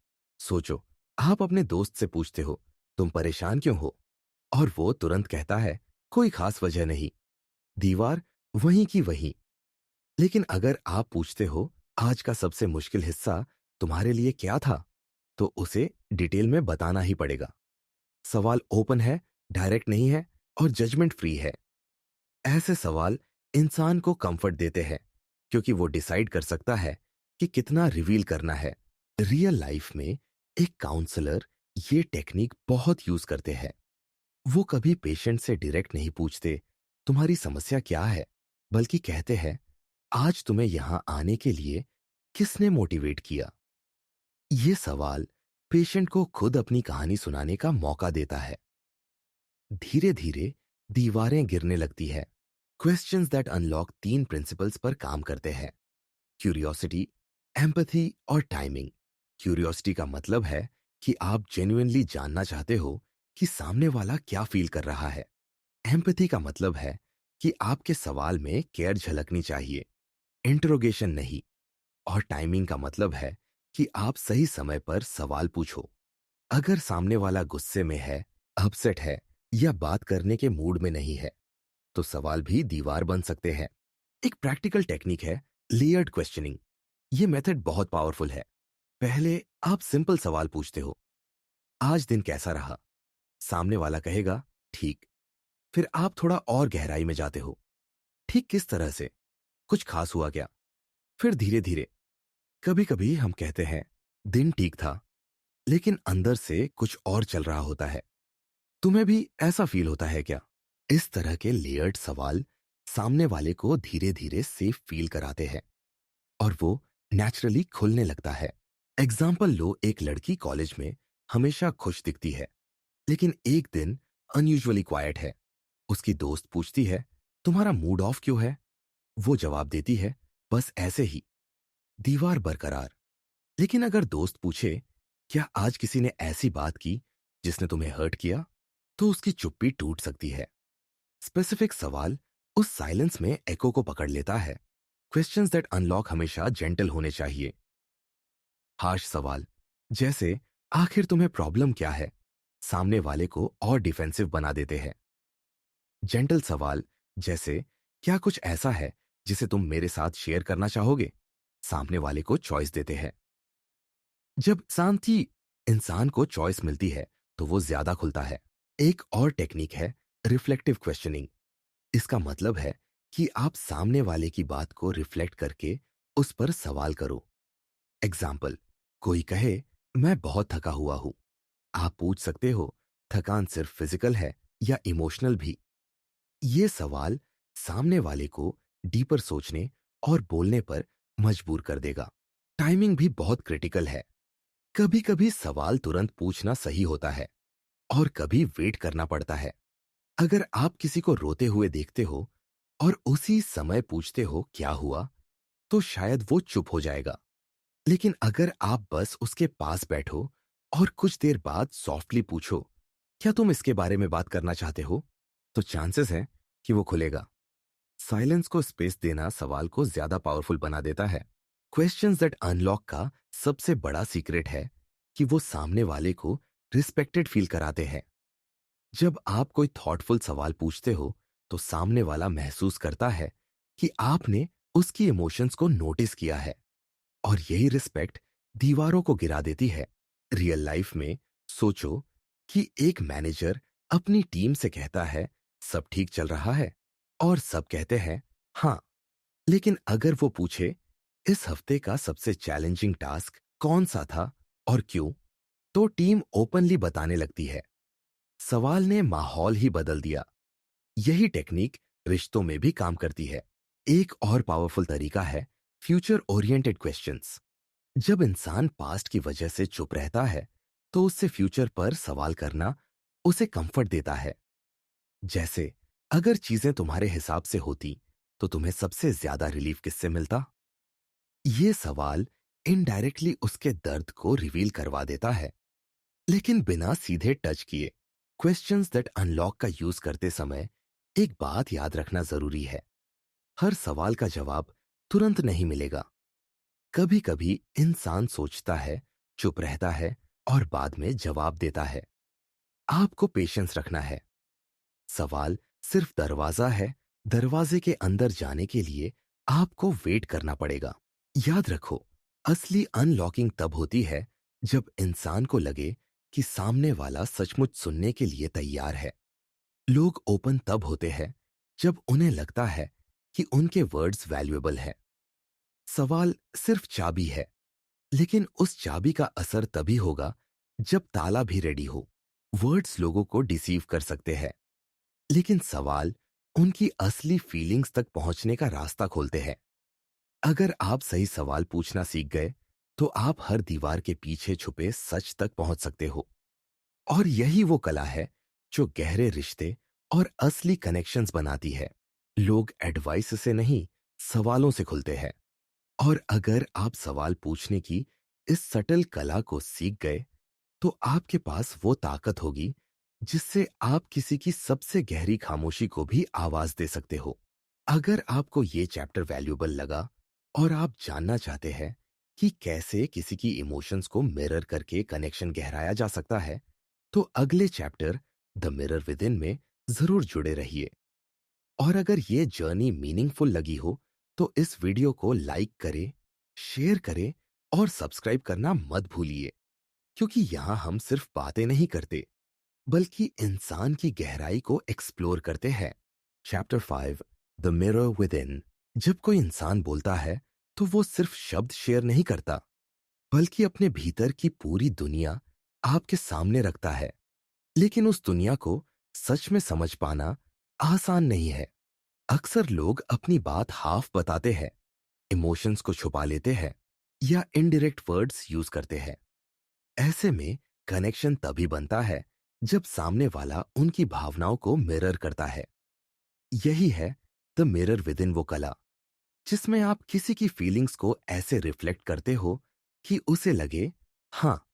सोचो, आप अपने दोस्त से पूछते हो, तुम परेशान क्यों हो? और वो तुरंत कहता है, कोई खास वजह नहीं। दीवार वहीं की वहीं। लेकिन अगर आप पूछते हो, आज का सबसे मुश्किल हिस्सा तुम्हारे लिए क्या था? तो उसे डिटेल में बताना ही पड़ेगा। सवाल ओपन है, डायरेक्ट नहीं है और जजमेंट फ्री है। ऐसे सवाल इंसान को कंफर्ट देते हैं क्योंकि वो डिसाइड कर सकता है कि कितना रिवील करना है। रियल लाइफ में एक काउंसलर ये टेक्निक बहुत यूज करते हैं। वो कभी पेशेंट से डायरेक्ट नहीं पूछते, तुम्हारी समस्या क्या है, बल्कि कहते हैं, आज तुम्हें यहां आने के लिए किसने मोटिवेट किया? ये सवाल पेशेंट को खुद अपनी कहानी सुनाने का मौका देता है। धीरे धीरे दीवारें गिरने लगती है। क्वेश्चंस दैट अनलॉक 3 प्रिंसिपल्स पर काम करते हैं: क्यूरियोसिटी, एम्पैथी और टाइमिंग। क्यूरियोसिटी का मतलब है कि आप जेन्युइनली जानना चाहते हो कि सामने वाला क्या फील कर रहा है। एम्पैथी का मतलब है कि आपके सवाल में केयर झलकनी चाहिए, इंटरोगेशन नहीं। और टाइमिंग का मतलब है कि आप सही समय पर सवाल पूछो। अगर सामने वाला गुस्से में है, अपसेट है या बात करने के मूड में नहीं है, तो सवाल भी दीवार बन सकते हैं। एक प्रैक्टिकल टेक्निक है लेयर्ड क्वेश्चनिंग। ये मेथड बहुत पावरफुल है। पहले आप सिंपल सवाल पूछते हो, आज दिन कैसा रहा? सामने वाला कहेगा, ठीक। फिर आप थोड़ा और गहराई में जाते हो, ठीक किस तरह से? कुछ खास हुआ क्या? फिर धीरे धीरे, कभी कभी हम कहते हैं, दिन ठीक था, लेकिन अंदर से कुछ और चल रहा होता है। तुम्हें भी ऐसा फील होता है क्या? इस तरह के लेयर्ड सवाल सामने वाले को धीरे धीरे सेफ फील कराते हैं और वो नेचुरली खुलने लगता है। एग्जाम्पल लो, एक लड़की कॉलेज में हमेशा खुश दिखती है, लेकिन एक दिन अनयूजुअली क्वाइट है। उसकी दोस्त पूछती है, तुम्हारा मूड ऑफ क्यों है? वो जवाब देती है, बस ऐसे ही। दीवार बरकरार। लेकिन अगर दोस्त पूछे, क्या आज किसी ने ऐसी बात की जिसने तुम्हें हर्ट किया? तो उसकी चुप्पी टूट सकती है। स्पेसिफिक सवाल उस साइलेंस में एको को पकड़ लेता है। क्वेश्चंस दैट अनलॉक हमेशा जेंटल होने चाहिए। हार्श सवाल जैसे, आखिर तुम्हें प्रॉब्लम क्या है, सामने वाले को और डिफेंसिव बना देते हैं। जेंटल सवाल जैसे, क्या कुछ ऐसा है जिसे तुम मेरे साथ शेयर करना चाहोगे, सामने वाले को चॉइस देते हैं। जब शांति इंसान को चॉइस मिलती है तो वो ज्यादा खुलता है। एक और टेक्निक है रिफ्लेक्टिव क्वेश्चनिंग। इसका मतलब है कि आप सामने वाले की बात को रिफ्लेक्ट करके उस पर सवाल करो। एग्जाम्पल, कोई कहे, मैं बहुत थका हुआ हूं। आप पूछ सकते हो, थकान सिर्फ फिजिकल है या इमोशनल भी? ये सवाल सामने वाले को डीपर सोचने और बोलने पर मजबूर कर देगा। टाइमिंग भी बहुत क्रिटिकल है। कभी कभी सवाल तुरंत पूछना सही होता है और कभी वेट करना पड़ता है। अगर आप किसी को रोते हुए देखते हो और उसी समय पूछते हो क्या हुआ, तो शायद वो चुप हो जाएगा। लेकिन अगर आप बस उसके पास बैठो और कुछ देर बाद सॉफ्टली पूछो, क्या तुम इसके बारे में बात करना चाहते हो, तो चांसेस हैं कि वो खुलेगा। साइलेंस को स्पेस देना सवाल को ज्यादा पावरफुल बना देता है। क्वेश्चंस दैट अनलॉक का सबसे बड़ा सीक्रेट है कि वो सामने वाले को रिस्पेक्टेड फील कराते हैं। जब आप कोई थॉटफुल सवाल पूछते हो तो सामने वाला महसूस करता है कि आपने उसकी इमोशंस को नोटिस किया है और यही रिस्पेक्ट दीवारों को गिरा देती है। रियल लाइफ में सोचो कि एक मैनेजर अपनी टीम से कहता है, सब ठीक चल रहा है, और सब कहते हैं हाँ। लेकिन अगर वो पूछे, इस हफ्ते का सबसे चैलेंजिंग टास्क कौन सा था और क्यों, तो टीम ओपनली बताने लगती है। सवाल ने माहौल ही बदल दिया। यही टेक्निक रिश्तों में भी काम करती है। एक और पावरफुल तरीका है फ्यूचर ओरिएंटेड क्वेश्चंस। जब इंसान पास्ट की वजह से चुप रहता है तो उससे फ्यूचर पर सवाल करना उसे कंफर्ट देता है। जैसे, अगर चीजें तुम्हारे हिसाब से होती तो तुम्हें सबसे ज्यादा रिलीफ किससे मिलता? ये सवाल इनडायरेक्टली उसके दर्द को रिवील करवा देता है, लेकिन बिना सीधे टच किए। क्वेश्चंस दैट अनलॉक का यूज करते समय एक बात याद रखना जरूरी है। हर सवाल का जवाब तुरंत नहीं मिलेगा। कभी कभी इंसान सोचता है, चुप रहता है और बाद में जवाब देता है। आपको पेशेंस रखना है। सवाल सिर्फ दरवाजा है। दरवाजे के अंदर जाने के लिए आपको वेट करना पड़ेगा। याद रखो, असली अनलॉकिंग तब होती है जब इंसान को लगे कि सामने वाला सचमुच सुनने के लिए तैयार है। लोग ओपन तब होते हैं जब उन्हें लगता है कि उनके वर्ड्स वैल्यूएबल है। सवाल सिर्फ चाबी है, लेकिन उस चाबी का असर तभी होगा जब ताला भी रेडी हो। वर्ड्स लोगों को डिसीव कर सकते हैं, लेकिन सवाल उनकी असली फीलिंग्स तक पहुंचने का रास्ता खोलते हैं। अगर आप सही सवाल पूछना सीख गए, तो आप हर दीवार के पीछे छुपे सच तक पहुंच सकते हो। और यही वो कला है जो गहरे रिश्ते और असली कनेक्शंस बनाती है। लोग एडवाइस से नहीं, सवालों से खुलते हैं। और अगर आप सवाल पूछने की इस सटल कला को सीख गए, तो आपके पास वो ताकत होगी जिससे आप किसी की सबसे गहरी खामोशी को भी आवाज दे सकते हो। अगर आपको ये चैप्टर वैल्यूएबल लगा और आप जानना चाहते हैं कि कैसे किसी की इमोशंस को मिरर करके कनेक्शन गहराया जा सकता है, तो अगले chapter the mirror with in में जरूर जुड़े रहिए। और अगर ये जर्नी मीनिंगफुल लगी हो, तो इस वीडियो को लाइक करें, शेयर करें और सब्सक्राइब करना मत भूलिए, क्योंकि यहाँ हम सिर्फ बातें नहीं करते, बल्कि इंसान की गहराई को एक्सप्लोर करते हैं। Chapter 5, the mirror with in. जब कोई इंसान बोलता है, तो वो सिर्फ शब्द शेयर नहीं करता, बल्कि अपने भीतर की पूरी दुनिया आपके सामने रखता है। लेकिन उस दुनिया को सच में समझ पाना आसान नहीं है। अक्सर लोग अपनी बात हाफ बताते हैं, इमोशंस को छुपा लेते हैं या इनडायरेक्ट वर्ड्स यूज करते हैं। ऐसे में कनेक्शन तभी बनता है जब सामने वाला उनकी भावनाओं को मिरर करता है। यही है द मिरर विद इन, वो कला जिसमें आप किसी की फीलिंग्स को ऐसे रिफ्लेक्ट करते हो कि उसे लगे, हाँ,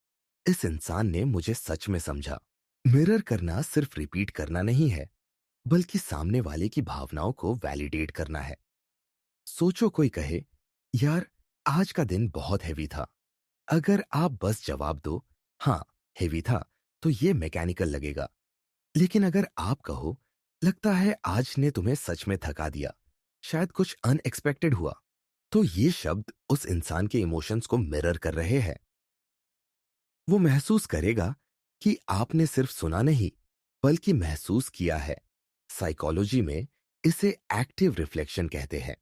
इस इंसान ने मुझे सच में समझा। मिरर करना सिर्फ रिपीट करना नहीं है, बल्कि सामने वाले की भावनाओं को वैलिडेट करना है। सोचो कोई कहे, यार, आज का दिन बहुत हैवी था। अगर आप बस जवाब दो, हाँ, हैवी था, तो ये मैकेनिकल लगेगा। लेकिन अगर आप कहो, लगता है आज ने तुम्हें सच में थका दिया, शायद कुछ अनएक्सपेक्टेड हुआ, तो ये शब्द उस इंसान के इमोशंस को मिरर कर रहे हैं। वो महसूस करेगा कि आपने सिर्फ सुना नहीं, बल्कि महसूस किया है। साइकोलॉजी में इसे एक्टिव रिफ्लेक्शन कहते हैं।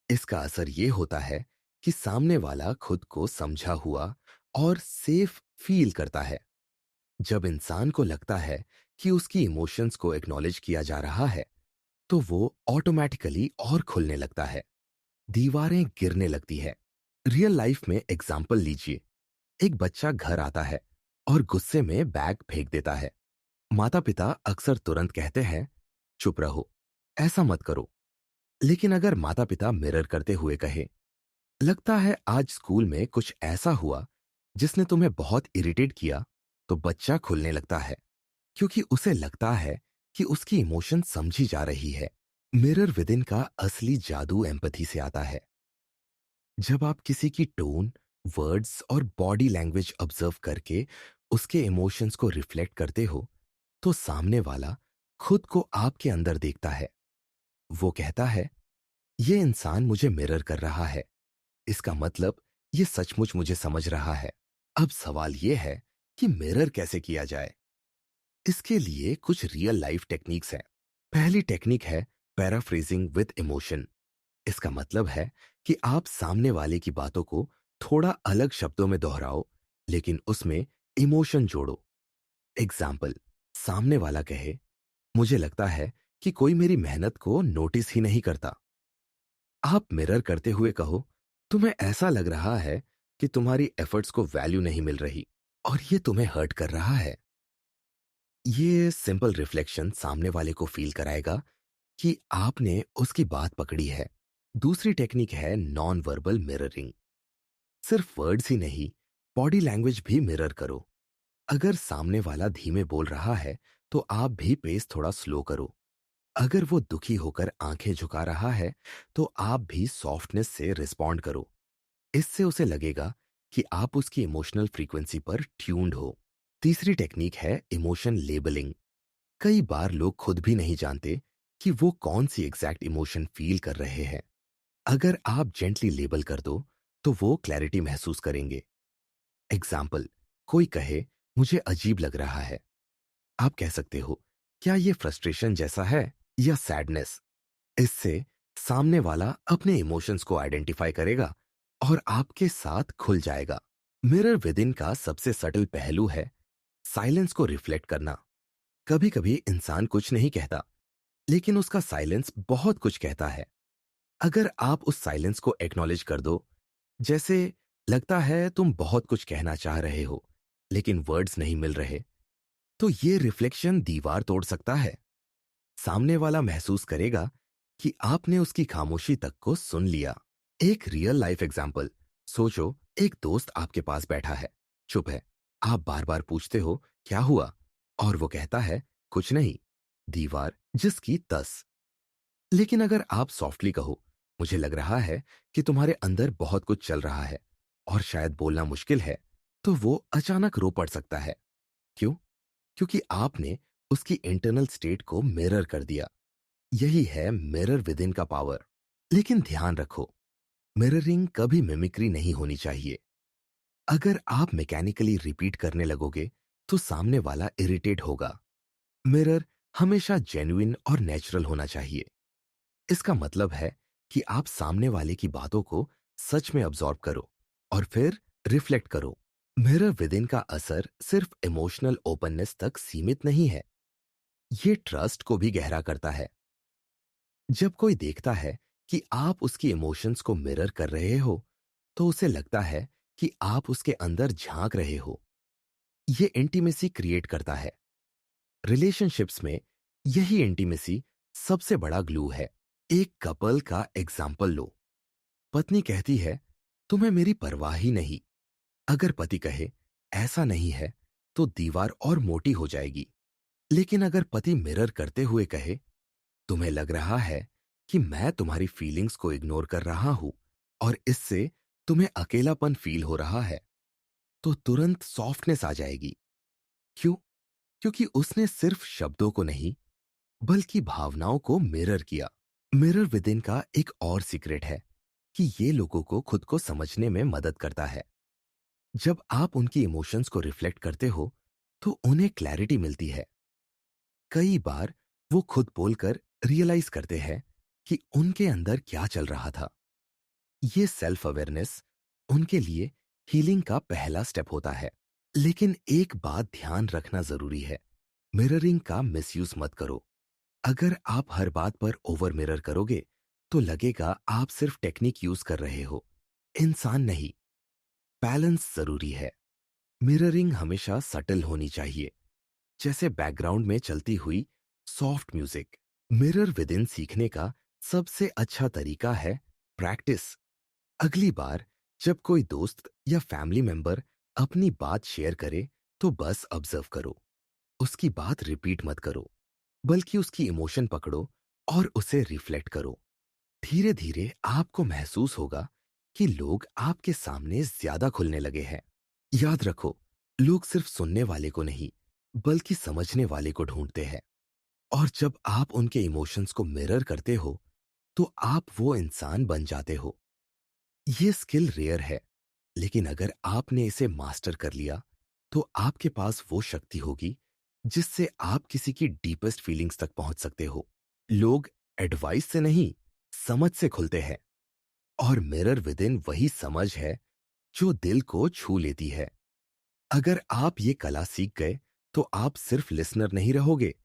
इसका असर ये होता है कि सामने वाला खुद को समझा हुआ और सेफ फील करता है। जब इंसान को लगता है कि उसकी इमोशंस को एक्नॉलेज किया जा रहा है, तो वो ऑटोमेटिकली और खुलने लगता है। दीवारें गिरने लगती है। रियल लाइफ में एग्जाम्पल लीजिए। एक बच्चा घर आता है और गुस्से में बैग फेंक देता है। माता पिता अक्सर तुरंत कहते हैं, चुप रहो, ऐसा मत करो। लेकिन अगर माता पिता मिरर करते हुए कहे, लगता है आज स्कूल में कुछ ऐसा हुआ जिसने तुम्हें बहुत इरिटेट किया, तो बच्चा खुलने लगता है, क्योंकि उसे लगता है कि उसकी इमोशन समझी जा रही है। मिरर विदिन का असली जादू एम्पैथी से आता है। जब आप किसी की टोन, वर्ड्स और बॉडी लैंग्वेज ऑब्जर्व करके उसके इमोशंस को रिफ्लेक्ट करते हो, तो सामने वाला खुद को आपके अंदर देखता है। वो कहता है, ये इंसान मुझे मिरर कर रहा है, इसका मतलब ये सचमुच मुझे समझ रहा है। अब सवाल ये है कि मिरर कैसे किया जाए। इसके लिए कुछ रियल लाइफ टेक्निक्स हैं। पहली टेक्निक है पैराफ्रेजिंग विद इमोशन। इसका मतलब है कि आप सामने वाले की बातों को थोड़ा अलग शब्दों में दोहराओ, लेकिन उसमें इमोशन जोड़ो। एग्जाम्पल, सामने वाला कहे, मुझे लगता है कि कोई मेरी मेहनत को नोटिस ही नहीं करता। आप मिरर करते हुए कहो, तुम्हें ऐसा लग रहा है कि तुम्हारी एफर्ट्स को वैल्यू नहीं मिल रही और ये तुम्हें हर्ट कर रहा है। ये सिंपल रिफ्लेक्शन सामने वाले को फील कराएगा कि आपने उसकी बात पकड़ी है। दूसरी टेक्निक है नॉन वर्बल मिररिंग। सिर्फ वर्ड्स ही नहीं, बॉडी लैंग्वेज भी मिरर करो। अगर सामने वाला धीमे बोल रहा है, तो आप भी पेस थोड़ा स्लो करो। अगर वो दुखी होकर आंखें झुका रहा है, तो आप भी सॉफ्टनेस से रिस्पॉन्ड करो। इससे उसे लगेगा कि आप उसकी इमोशनल फ्रीक्वेंसी पर ट्यून्ड हो। तीसरी टेक्निक है इमोशन लेबलिंग। कई बार लोग खुद भी नहीं जानते कि वो कौन सी एग्जैक्ट इमोशन फील कर रहे हैं। अगर आप जेंटली लेबल कर दो, तो वो क्लैरिटी महसूस करेंगे। एग्जाम्पल, कोई कहे मुझे अजीब लग रहा है, आप कह सकते हो क्या ये फ्रस्ट्रेशन जैसा है या सैडनेस। इससे सामने वाला अपने इमोशंस को आइडेंटिफाई करेगा और आपके साथ खुल जाएगा। मिरर विद इन का सबसे सटल पहलू है साइलेंस को रिफ्लेक्ट करना। कभी कभी इंसान कुछ नहीं कहता, लेकिन उसका साइलेंस बहुत कुछ कहता है। अगर आप उस साइलेंस को एक्नॉलेज कर दो, जैसे लगता है तुम बहुत कुछ कहना चाह रहे हो लेकिन वर्ड्स नहीं मिल रहे, तो ये रिफ्लेक्शन दीवार तोड़ सकता है। सामने वाला महसूस करेगा कि आपने उसकी खामोशी तक को सुन लिया। एक रियल लाइफ एग्जाम्पल सोचो। एक दोस्त आपके पास बैठा है, चुप है। आप बार बार पूछते हो क्या हुआ, और वो कहता है कुछ नहीं। दीवार जिसकी तस। लेकिन अगर आप सॉफ्टली कहो मुझे लग रहा है कि तुम्हारे अंदर बहुत कुछ चल रहा है और शायद बोलना मुश्किल है, तो वो अचानक रो पड़ सकता है। क्यों? क्योंकि आपने उसकी इंटरनल स्टेट को मिरर कर दिया। यही है मिरर विद इन का पावर। लेकिन ध्यान रखो, मिररिंग कभी मिमिक्री नहीं होनी चाहिए। अगर आप मैकेनिकली रिपीट करने लगोगे, तो सामने वाला इरिटेट होगा। मिरर हमेशा जेन्युइन और नेचुरल होना चाहिए। इसका मतलब है कि आप सामने वाले की बातों को सच में अब्सॉर्ब करो और फिर रिफ्लेक्ट करो। मिरर विद इन का असर सिर्फ इमोशनल ओपननेस तक सीमित नहीं है, ये ट्रस्ट को भी गहरा करता है। जब कोई देखता है कि आप उसकी इमोशंस को मिरर कर रहे हो, तो उसे लगता है कि आप उसके अंदर झांक रहे हो। ये इंटीमेसी क्रिएट करता है। रिलेशनशिप्स में यही इंटीमेसी सबसे बड़ा ग्लू है। एक कपल का एग्जाम्पल लो। पत्नी कहती है तुम्हें मेरी परवाह ही नहीं। अगर पति कहे ऐसा नहीं है, तो दीवार और मोटी हो जाएगी। लेकिन अगर पति मिरर करते हुए कहे तुम्हें लग रहा है कि मैं तुम्हारी फीलिंग्स को इग्नोर कर रहा हूं और इससे तुम्हें अकेलापन फील हो रहा है, तो तुरंत सॉफ्टनेस आ जाएगी। क्यों? क्योंकि उसने सिर्फ शब्दों को नहीं, बल्कि भावनाओं को मिरर किया। मिरर विद इन का एक और सीक्रेट है कि ये लोगों को खुद को समझने में मदद करता है। जब आप उनकी इमोशंस को रिफ्लेक्ट करते हो, तो उन्हें क्लैरिटी मिलती है। कई बार वो खुद बोलकर रियलाइज करते हैं कि उनके अंदर क्या चल रहा था। ये सेल्फ अवेयरनेस उनके लिए हीलिंग का पहला स्टेप होता है। लेकिन एक बात ध्यान रखना जरूरी है, मिररिंग का मिसयूज मत करो। अगर आप हर बात पर ओवर मिरर करोगे, तो लगेगा आप सिर्फ टेक्निक यूज कर रहे हो, इंसान नहीं। बैलेंस जरूरी है। मिररिंग हमेशा सटल होनी चाहिए, जैसे बैकग्राउंड में चलती हुई soft music. Mirror with in सीखने का सबसे अच्छा तरीका है प्रैक्टिस। अगली बार जब कोई दोस्त या फैमिली मेंबर अपनी बात शेयर करे, तो बस ऑब्जर्व करो। उसकी बात रिपीट मत करो, बल्कि उसकी इमोशन पकड़ो और उसे रिफ्लेक्ट करो। धीरे धीरे आपको महसूस होगा कि लोग आपके सामने ज्यादा खुलने लगे हैं। याद रखो, लोग सिर्फ सुनने वाले को नहीं, बल्कि समझने वाले को ढूंढते हैं। और जब आप उनके इमोशंस को मिरर करते हो, तो आप वो इंसान बन जाते हो। ये स्किल रेयर है, लेकिन अगर आपने इसे मास्टर कर लिया, तो आपके पास वो शक्ति होगी जिससे आप किसी की डीपेस्ट फीलिंग्स तक पहुंच सकते हो। लोग एडवाइस से नहीं, समझ से खुलते हैं। और मिरर विद इन वही समझ है जो दिल को छू लेती है। अगर आप ये कला सीख गए, तो आप सिर्फ लिसनर नहीं रहोगे,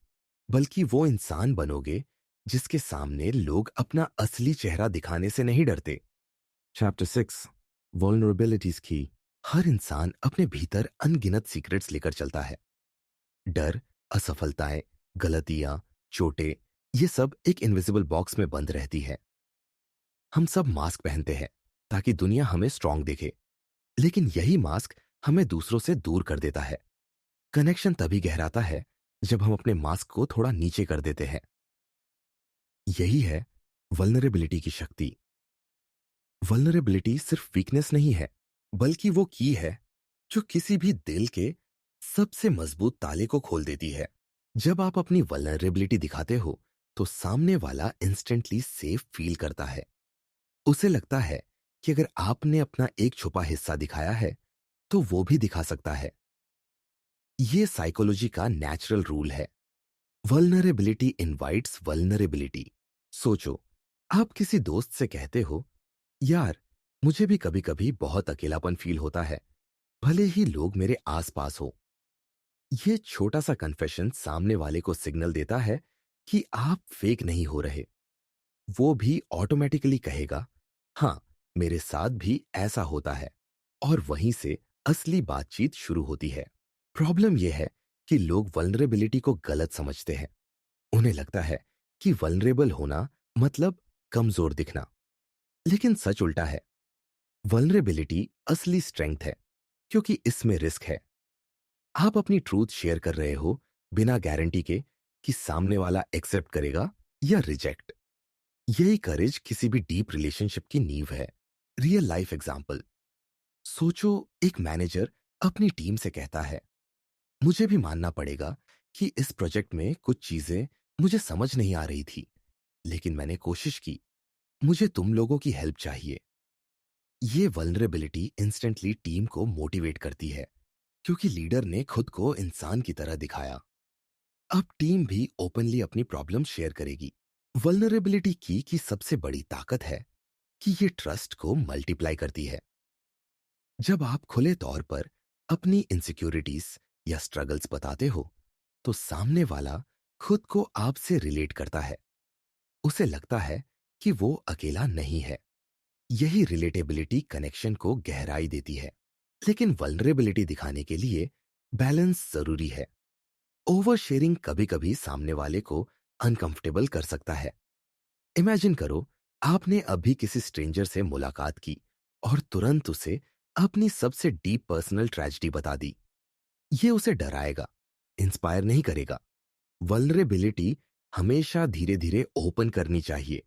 बल्कि वो इंसान बनोगे जिसके सामने लोग अपना असली चेहरा दिखाने से नहीं डरते। चैप्टर 6, वल्नरेबिलिटीज की। हर इंसान अपने भीतर अनगिनत सीक्रेट्स लेकर चलता है। डर, असफलताएं, गलतियां, चोटें, ये सब एक इनविजिबल बॉक्स में बंद रहती है। हम सब मास्क पहनते हैं ताकि दुनिया हमें स्ट्रांग देखे, लेकिन यही मास्क हमें दूसरों से दूर कर देता है। कनेक्शन तभी गहराता है जब हम अपने मास्क को थोड़ा नीचे कर देते हैं। यही है वल्नरेबिलिटी की शक्ति। वल्नरेबिलिटी सिर्फ वीकनेस नहीं है, बल्कि वो की है जो किसी भी दिल के सबसे मजबूत ताले को खोल देती है। जब आप अपनी वल्नरेबिलिटी दिखाते हो, तो सामने वाला इंस्टेंटली सेफ फील करता है। उसे लगता है कि अगर आपने अपना एक छुपा हिस्सा दिखाया है, तो वो भी दिखा सकता है। ये साइकोलॉजी का नेचुरल रूल है। Vulnerability invites vulnerability. सोचो, आप किसी दोस्त से कहते हो, यार, मुझे भी कभी कभी बहुत अकेलापन फील होता है, भले ही लोग मेरे आसपास हो। ये छोटा सा कन्फेशन सामने वाले को सिग्नल देता है कि आप फेक नहीं हो रहे। वो भी ऑटोमेटिकली कहेगा, हाँ, मेरे साथ भी ऐसा होता है। और वहीं से असली बातचीत शुरू होती है। प्रॉब्लम यह है कि लोग वल्नरेबिलिटी को गलत समझते हैं। उन्हें लगता है कि वल्नरेबल होना मतलब कमजोर दिखना। लेकिन सच उल्टा है। वल्नरेबिलिटी असली स्ट्रेंथ है, क्योंकि इसमें रिस्क है। आप अपनी ट्रूथ शेयर कर रहे हो बिना गारंटी के कि सामने वाला एक्सेप्ट करेगा या रिजेक्ट। यही करेज किसी भी डीप रिलेशनशिप की नींव है। Real life example. सोचो, एक मैनेजर अपनी टीम से कहता है, मुझे भी मानना पड़ेगा कि इस प्रोजेक्ट में कुछ चीजें मुझे समझ नहीं आ रही थी, लेकिन मैंने कोशिश की। मुझे तुम लोगों की हेल्प चाहिए। ये वल्नरेबिलिटी इंस्टेंटली टीम को मोटिवेट करती है, क्योंकि लीडर ने खुद को इंसान की तरह दिखाया। अब टीम भी ओपनली अपनी प्रॉब्लम शेयर करेगी। वल्नरेबिलिटी की सबसे बड़ी ताकत है कि ये ट्रस्ट को मल्टीप्लाई करती है। जब आप खुले तौर पर अपनी इनसिक्योरिटीज या स्ट्रगल्स बताते हो, तो सामने वाला खुद को आपसे रिलेट करता है। उसे लगता है कि वो अकेला नहीं है। यही रिलेटेबिलिटी कनेक्शन को गहराई देती है। लेकिन वल्नरेबिलिटी दिखाने के लिए बैलेंस जरूरी है। ओवर शेयरिंग कभी कभी सामने वाले को अनकंफर्टेबल कर सकता है। इमेजिन करो, आपने अभी किसी स्ट्रेंजर से मुलाकात की और तुरंत उसे अपनी सबसे डीप पर्सनल ट्रेजेडी बता दी। ये उसे डराएगा, इंस्पायर नहीं करेगा। वल्नरेबिलिटी हमेशा धीरे धीरे ओपन करनी चाहिए,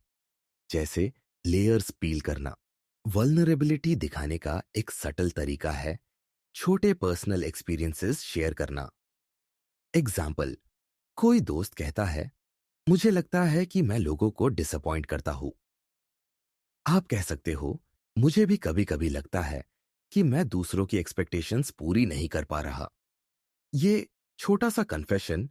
जैसे लेयर्स पील करना। वल्नरेबिलिटी दिखाने का एक सटल तरीका है छोटे पर्सनल एक्सपीरियंसेस शेयर करना। एग्जाम्पल, कोई दोस्त कहता है, मुझे लगता है कि मैं लोगों को डिसअपॉइंट करता हूं। आप कह सकते हो, मुझे भी कभी कभी लगता है कि मैं दूसरों की एक्सपेक्टेशंस पूरी नहीं कर पा रहा। ये छोटा सा कन्फेशन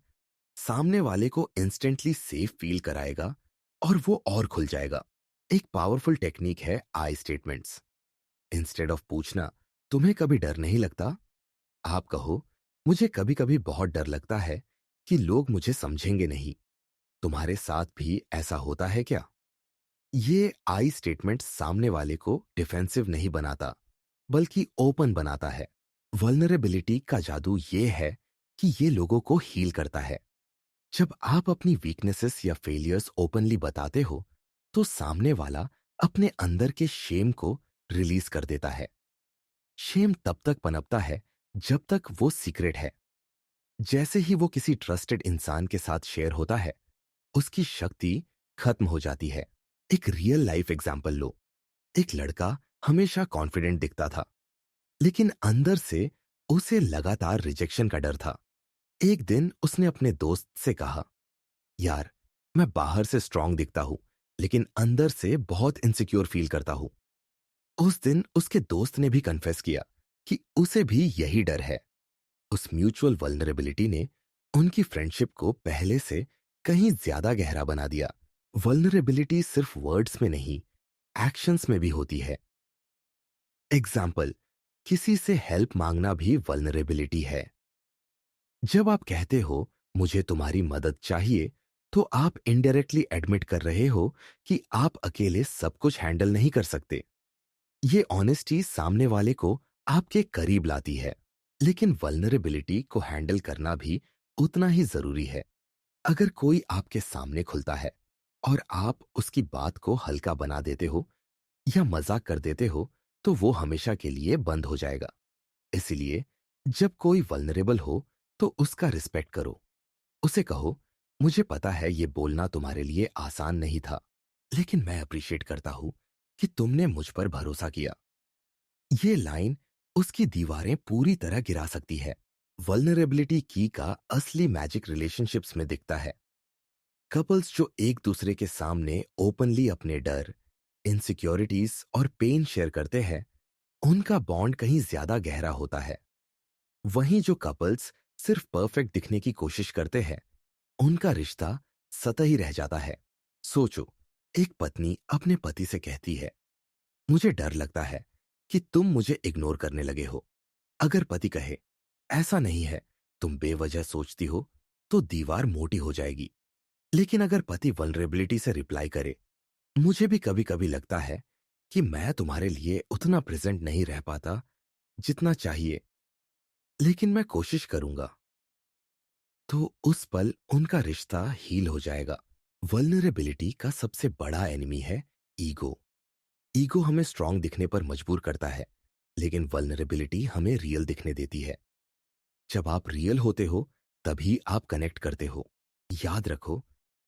सामने वाले को इंस्टेंटली सेफ फील कराएगा और वो और खुल जाएगा। एक पावरफुल टेक्निक है आई स्टेटमेंट्स। इंस्टेड ऑफ पूछना, तुम्हें कभी डर नहीं लगता, आप कहो, मुझे कभी कभी बहुत डर लगता है कि लोग मुझे समझेंगे नहीं। तुम्हारे साथ भी ऐसा होता है क्या? ये आई स्टेटमेंट सामने वाले को डिफेंसिव नहीं बनाता, बल्कि ओपन बनाता है। वल्नरेबिलिटी का जादू ये है कि ये लोगों को हील करता है। जब आप अपनी वीकनेसेस या फेलियर्स ओपनली बताते हो, तो सामने वाला अपने अंदर के शेम को रिलीज कर देता है। शेम तब तक पनपता है जब तक वो सीक्रेट है। जैसे ही वो किसी ट्रस्टेड इंसान के साथ शेयर होता है, उसकी शक्ति खत्म हो जाती है। एक रियल लाइफ एग्जाम्पल लो। एक लड़का हमेशा कॉन्फिडेंट दिखता था, लेकिन अंदर से उसे लगातार रिजेक्शन का डर था। एक दिन उसने अपने दोस्त से कहा, यार, मैं बाहर से स्ट्रांग दिखता हूं, लेकिन अंदर से बहुत इनसिक्योर फील करता हूं। उस दिन उसके दोस्त ने भी कन्फेस किया कि उसे भी यही डर है। उस म्यूचुअल वल्नरेबिलिटी ने उनकी फ्रेंडशिप को पहले से कहीं ज्यादा गहरा बना दिया। वल्नरेबिलिटी सिर्फ वर्ड्स में नहीं, एक्शंस में भी होती है। एग्जाम्पल, किसी से हेल्प मांगना भी वल्नरेबिलिटी है। जब आप कहते हो, मुझे तुम्हारी मदद चाहिए, तो आप इनडायरेक्टली एडमिट कर रहे हो कि आप अकेले सब कुछ हैंडल नहीं कर सकते। ये ऑनेस्टी सामने वाले को आपके करीब लाती है। लेकिन वल्नरेबिलिटी को हैंडल करना भी उतना ही जरूरी है। अगर कोई आपके सामने खुलता है और आप उसकी बात को हल्का बना देते हो या मजाक कर देते हो, तो वो हमेशा के लिए बंद हो जाएगा। इसलिए जब कोई वल्नरेबल हो, तो उसका रिस्पेक्ट करो। उसे कहो, मुझे पता है ये बोलना तुम्हारे लिए आसान नहीं था, लेकिन मैं अप्रिशिएट करता हूं कि तुमने मुझ पर भरोसा किया। ये लाइन उसकी दीवारें पूरी तरह गिरा सकती है। वल्नरेबिलिटी की का असली मैजिक रिलेशनशिप्स में दिखता है। कपल्स जो एक दूसरे के सामने ओपनली अपने डर, इनसिक्योरिटीज और पेन शेयर करते हैं, उनका बॉन्ड कहीं ज्यादा गहरा होता है। वहीं जो कपल्स सिर्फ परफेक्ट दिखने की कोशिश करते हैं, उनका रिश्ता सतही रह जाता है। सोचो, एक पत्नी अपने पति से कहती है, मुझे डर लगता है कि तुम मुझे इग्नोर करने लगे हो। अगर पति कहे, ऐसा नहीं है, तुम बेवजह सोचती हो, तो दीवार मोटी हो जाएगी। लेकिन अगर पति वल्नरेबिलिटी से रिप्लाई करे, मुझे भी कभी कभी लगता है कि मैं तुम्हारे लिए उतना प्रेजेंट नहीं रह पाता जितना चाहिए, लेकिन मैं कोशिश करूंगा, तो उस पल उनका रिश्ता हील हो जाएगा। वल्नरेबिलिटी का सबसे बड़ा एनिमी है ईगो। ईगो हमें स्ट्रांग दिखने पर मजबूर करता है, लेकिन वल्नरेबिलिटी हमें रियल दिखने देती है। जब आप रियल होते हो, तभी आप कनेक्ट करते हो। याद रखो,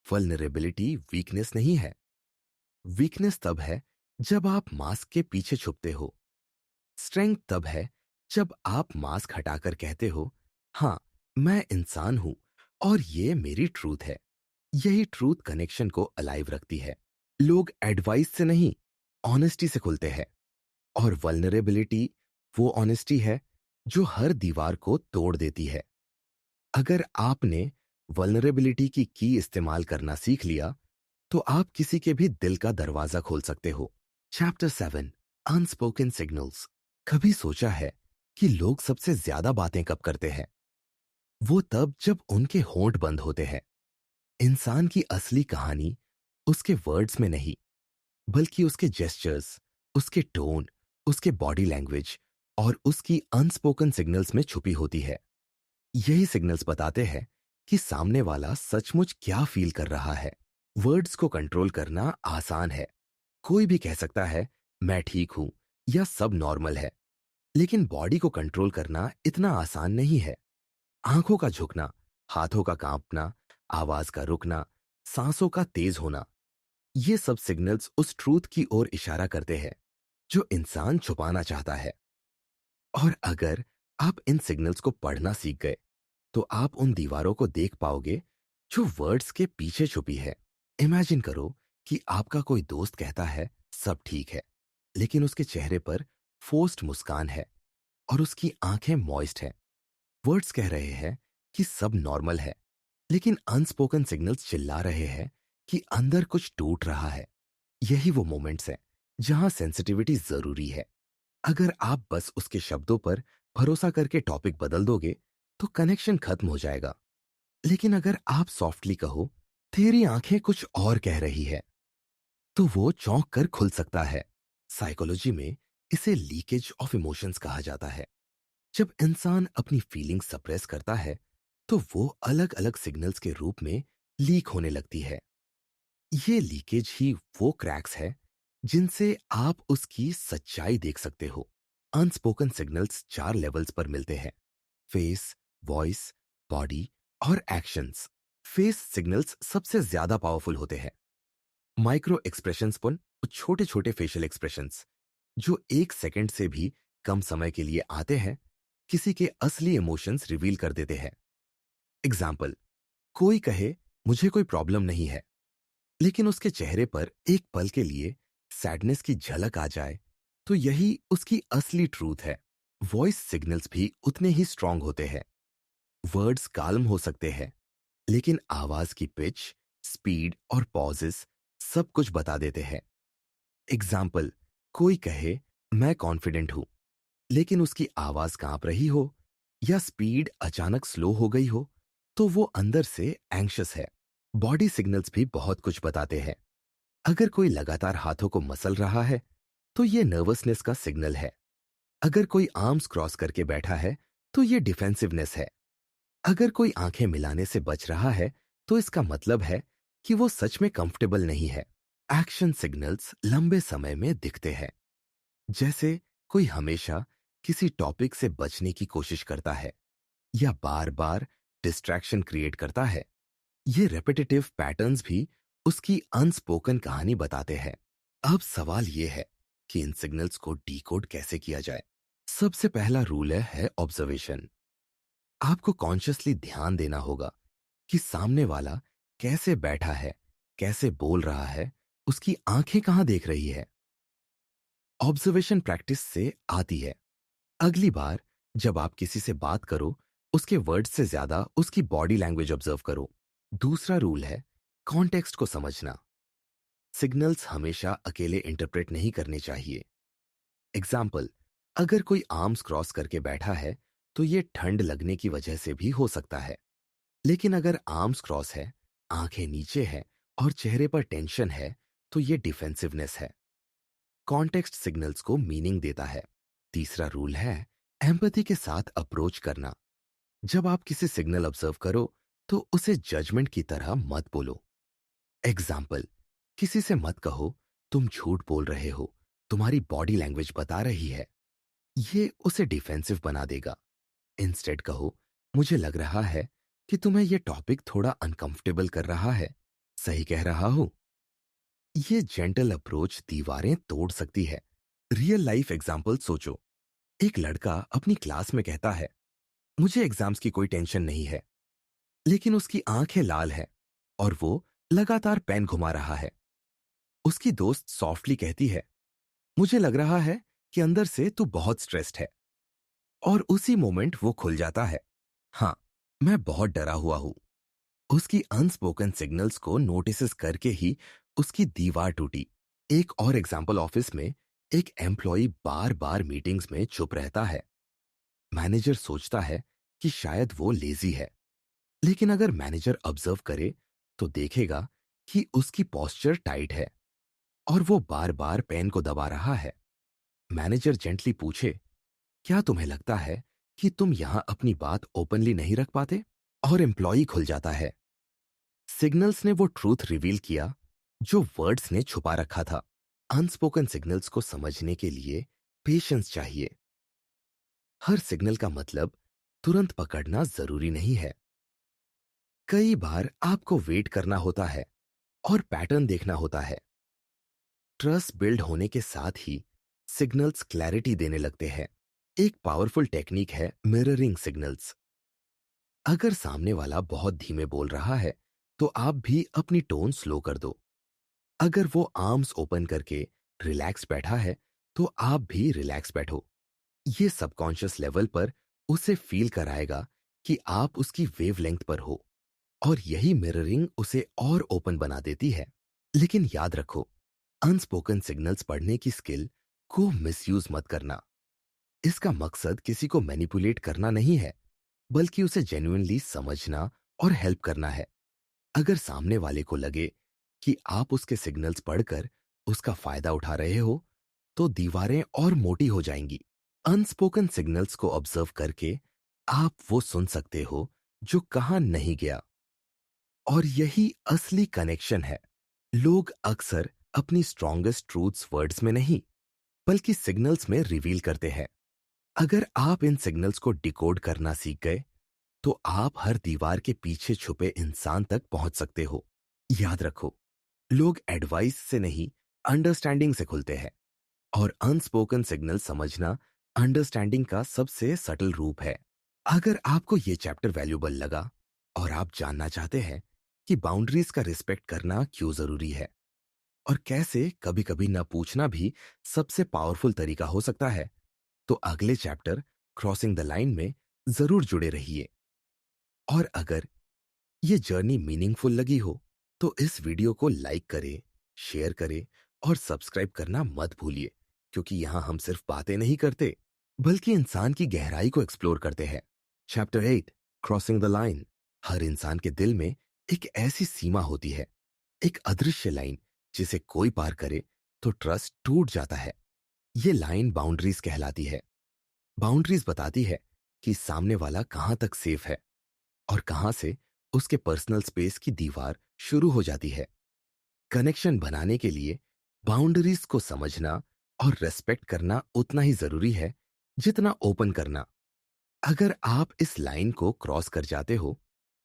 वल्नरेबिलिटी वीकनेस नहीं है। वीकनेस तब है जब आप मास्क के पीछे छुपते हो। स्ट्रेंथ तब है जब आप मास्क हटाकर कहते हो, हाँ, मैं इंसान हूं और ये मेरी ट्रूथ है। यही ट्रूथ कनेक्शन को अलाइव रखती है। लोग एडवाइस से नहीं, ऑनेस्टी से खुलते हैं। और वल्नरेबिलिटी वो ऑनेस्टी है जो हर दीवार को तोड़ देती है। अगर आपने वल्नरेबिलिटी की इस्तेमाल करना सीख लिया, तो आप किसी के भी दिल का दरवाजा खोल सकते हो। Chapter 7, unspoken signals. कभी सोचा है कि लोग सबसे ज्यादा बातें कब करते हैं? वो तब जब उनके होंठ बंद होते हैं। इंसान की असली कहानी उसके वर्ड्स में नहीं, बल्कि उसके जेस्चर्स, उसके टोन, उसके बॉडी लैंग्वेज और उसकी अनस्पोकन सिग्नल्स में छुपी होती है। यही सिग्नल्स बताते हैं कि सामने वाला सचमुच क्या फील कर रहा है। वर्ड्स को कंट्रोल करना आसान है। कोई भी कह सकता है, मैं ठीक हूं या सब नॉर्मल है। लेकिन बॉडी को कंट्रोल करना इतना आसान नहीं है। आंखों का झुकना, हाथों का कांपना, आवाज का रुकना, सांसों का तेज होना, ये सब सिग्नल्स उस ट्रूथ की ओर इशारा करते हैं जो इंसान छुपाना चाहता है। और अगर आप इन सिग्नल्स को पढ़ना सीख गए, तो आप उन दीवारों को देख पाओगे जो वर्ड्स के पीछे छुपी है। इमेजिन करो कि आपका कोई दोस्त कहता है, सब ठीक है, लेकिन उसके चेहरे पर फोर्स्ड मुस्कान है और उसकी आंखें मॉइस्ट हैं। वर्ड्स कह रहे हैं कि सब नॉर्मल है, लेकिन अनस्पोकन सिग्नल्स चिल्ला रहे हैं कि अंदर कुछ टूट रहा है। यही वो मोमेंट्स हैं जहां सेंसिटिविटी जरूरी है। अगर आप बस उसके शब्दों पर भरोसा करके टॉपिक बदल दोगे, तो कनेक्शन खत्म हो जाएगा। लेकिन अगर आप सॉफ्टली कहो, तेरी आंखें कुछ और कह रही है, तो वो चौंक कर खुल सकता है। साइकोलॉजी में इसे लीकेज ऑफ इमोशंस कहा जाता है। जब इंसान अपनी फीलिंग्स सप्रेस करता है, तो वो अलग अलग सिग्नल्स के रूप में लीक होने लगती है। ये लीकेज ही वो क्रैक्स है जिनसे आप उसकी सच्चाई देख सकते हो। अनस्पोकन सिग्नल्स 4 लेवल्स पर मिलते हैं: फेस, वॉइस, बॉडी और एक्शंस। फेस सिग्नल्स सबसे ज्यादा पावरफुल होते हैं। माइक्रो एक्सप्रेशंस पन, छोटे छोटे फेशियल एक्सप्रेशंस जो 1 सेकंड से भी कम समय के लिए आते हैं, किसी के असली इमोशंस रिवील कर देते हैं। एग्जाम्पल, कोई कहे, मुझे कोई प्रॉब्लम नहीं है, लेकिन उसके चेहरे पर एक पल के लिए सैडनेस की झलक आ जाए, तो यही उसकी असली ट्रूथ है। वॉइस सिग्नल्स भी उतने ही स्ट्रांग होते हैं। वर्ड्स काल्म हो सकते हैं, लेकिन आवाज की पिच, स्पीड और पॉजेस सब कुछ बता देते हैं। एग्जाम्पल, कोई कहे, मैं कॉन्फिडेंट हूं, लेकिन उसकी आवाज कांप रही हो या स्पीड अचानक स्लो हो गई हो, तो वो अंदर से एंग्शियस है। बॉडी सिग्नल्स भी बहुत कुछ बताते हैं। अगर कोई लगातार हाथों को मसल रहा है, तो ये नर्वसनेस का सिग्नल है। अगर कोई आर्म्स क्रॉस करके बैठा है, तो ये डिफेंसिवनेस है। अगर कोई आंखें मिलाने से बच रहा है, तो इसका मतलब है कि वो सच में कंफर्टेबल नहीं है। एक्शन सिग्नल्स लंबे समय में दिखते हैं, जैसे कोई हमेशा किसी टॉपिक से बचने की कोशिश करता है या बार बार डिस्ट्रैक्शन क्रिएट करता है। ये रेपिटेटिव पैटर्न्स भी उसकी अनस्पोकन कहानी बताते हैं। अब सवाल ये है कि इन सिग्नल्स को डीकोड कैसे किया जाए। सबसे पहला रूल है ऑब्जर्वेशन। आपको कॉन्शियसली ध्यान देना होगा कि सामने वाला कैसे बैठा है, कैसे बोल रहा है, उसकी आंखें कहां देख रही है। ऑब्जर्वेशन प्रैक्टिस से आती है। अगली बार जब आप किसी से बात करो, उसके वर्ड्स से ज्यादा उसकी बॉडी लैंग्वेज ऑब्जर्व करो। दूसरा रूल है कॉन्टेक्स्ट को समझना। सिग्नल्स हमेशा अकेले इंटरप्रेट नहीं करने चाहिए। एग्जाम्पल, अगर कोई आर्म्स क्रॉस करके बैठा है तो ये ठंड लगने की वजह से भी हो सकता है। लेकिन अगर आर्म्स क्रॉस है, आंखें नीचे है और चेहरे पर टेंशन है, तो ये डिफेंसिवनेस है। कॉन्टेक्स्ट सिग्नल्स को मीनिंग देता है। तीसरा रूल है एम्पैथी के साथ अप्रोच करना। जब आप किसी सिग्नल ऑब्जर्व करो तो उसे जजमेंट की तरह मत बोलो। एग्जाम्पल, किसी से मत कहो तुम झूठ बोल रहे हो, तुम्हारी बॉडी लैंग्वेज बता रही है। ये उसे डिफेंसिव बना देगा। इंस्टेड कहो, मुझे लग रहा है कि तुम्हें यह टॉपिक थोड़ा अनकंफर्टेबल कर रहा है, सही कह रहा हूं। ये जेंटल अप्रोच दीवारें तोड़ सकती है। रियल लाइफ एग्जाम्पल सोचो। एक लड़का अपनी क्लास में कहता है, मुझे एग्जाम्स की कोई टेंशन नहीं है, लेकिन उसकी आंखें लाल है और वो लगातार पेन घुमा रहा है। उसकी दोस्त सॉफ्टली कहती है, मुझे लग रहा है कि अंदर से तू बहुत स्ट्रेस्ड है। और उसी मोमेंट वो खुल जाता है, हाँ, मैं बहुत डरा हुआ हूं। उसकी अनस्पोकन सिग्नल्स को नोटिस करके ही उसकी दीवार टूटी। एक और एग्जाम्पल, ऑफिस में एक एम्प्लॉय बार बार मीटिंग्स में चुप रहता है। मैनेजर सोचता है कि शायद वो लेजी है, लेकिन अगर मैनेजर ऑब्जर्व करे तो देखेगा कि उसकी पोस्चर टाइट है और वो बार बार पेन को दबा रहा है। मैनेजर जेंटली पूछे, क्या तुम्हें लगता है कि तुम यहां अपनी बात ओपनली नहीं रख पाते? और एम्प्लॉय खुल जाता है। सिग्नल्स ने वो ट्रूथ रिवील किया जो वर्ड्स ने छुपा रखा था। अनस्पोकन सिग्नल्स को समझने के लिए पेशेंस चाहिए। हर सिग्नल का मतलब तुरंत पकड़ना जरूरी नहीं है। कई बार आपको वेट करना होता है और पैटर्न देखना होता है। ट्रस्ट बिल्ड होने के साथ ही सिग्नल्स क्लैरिटी देने लगते हैं। एक पावरफुल टेक्निक है मिररिंग सिग्नल्स। अगर सामने वाला बहुत धीमे बोल रहा है तो आप भी अपनी टोन स्लो कर दो। अगर वो आर्म्स ओपन करके रिलैक्स बैठा है तो आप भी रिलैक्स बैठो। ये सबकॉन्शियस लेवल पर उसे फील कराएगा कि आप उसकी वेवलेंथ पर हो, और यही मिररिंग उसे और ओपन बना देती है। लेकिन याद रखो, अनस्पोकन सिग्नल्स पढ़ने की स्किल को मिसयूज मत करना। इसका मकसद किसी को मैनिपुलेट करना नहीं है, बल्कि उसे जेन्युइनली समझना और हेल्प करना है। अगर सामने वाले को लगे कि आप उसके सिग्नल्स पढ़कर उसका फायदा उठा रहे हो, तो दीवारें और मोटी हो जाएंगी। अनस्पोकन सिग्नल्स को ऑब्जर्व करके आप वो सुन सकते हो जो कहा नहीं गया, और यही असली कनेक्शन है। लोग अक्सर अपनी स्ट्रॉन्गेस्ट ट्रूथ्स वर्ड्स में नहीं, बल्कि सिग्नल्स में रिवील करते हैं। अगर आप इन सिग्नल्स को डिकोड करना सीख गए तो आप हर दीवार के पीछे छुपे इंसान तक पहुंच सकते हो। याद रखो, लोग एडवाइस से नहीं, अंडरस्टैंडिंग से खुलते हैं, और अनस्पोकन सिग्नल समझना अंडरस्टैंडिंग का सबसे सटल रूप है। अगर आपको ये चैप्टर वैल्यूबल लगा और आप जानना चाहते हैं कि बाउंड्रीज का रिस्पेक्ट करना क्यों जरूरी है और कैसे कभी कभी न पूछना भी सबसे पावरफुल तरीका हो सकता है, तो अगले चैप्टर क्रॉसिंग द लाइन में जरूर जुड़े रहिए। और अगर ये जर्नी मीनिंगफुल लगी हो तो इस वीडियो को लाइक करें, शेयर करें और सब्सक्राइब करना मत भूलिए, क्योंकि यहां हम सिर्फ बातें नहीं करते, बल्कि इंसान की गहराई को एक्सप्लोर करते हैं। Chapter 8, crossing the line. हर इंसान के दिल में एक ऐसी सीमा होती है, एक अदृश्य लाइन जिसे कोई पार करे तो ट्रस्ट टूट जाता है। ये लाइन बाउंड्रीज कहलाती है। बाउंड्रीज बताती है कि सामने वाला कहां तक सेफ है और कहां से उसके पर्सनल स्पेस की दीवार शुरू हो जाती है। कनेक्शन बनाने के लिए बाउंड्रीज को समझना और रेस्पेक्ट करना उतना ही जरूरी है जितना ओपन करना। अगर आप इस लाइन को क्रॉस कर जाते हो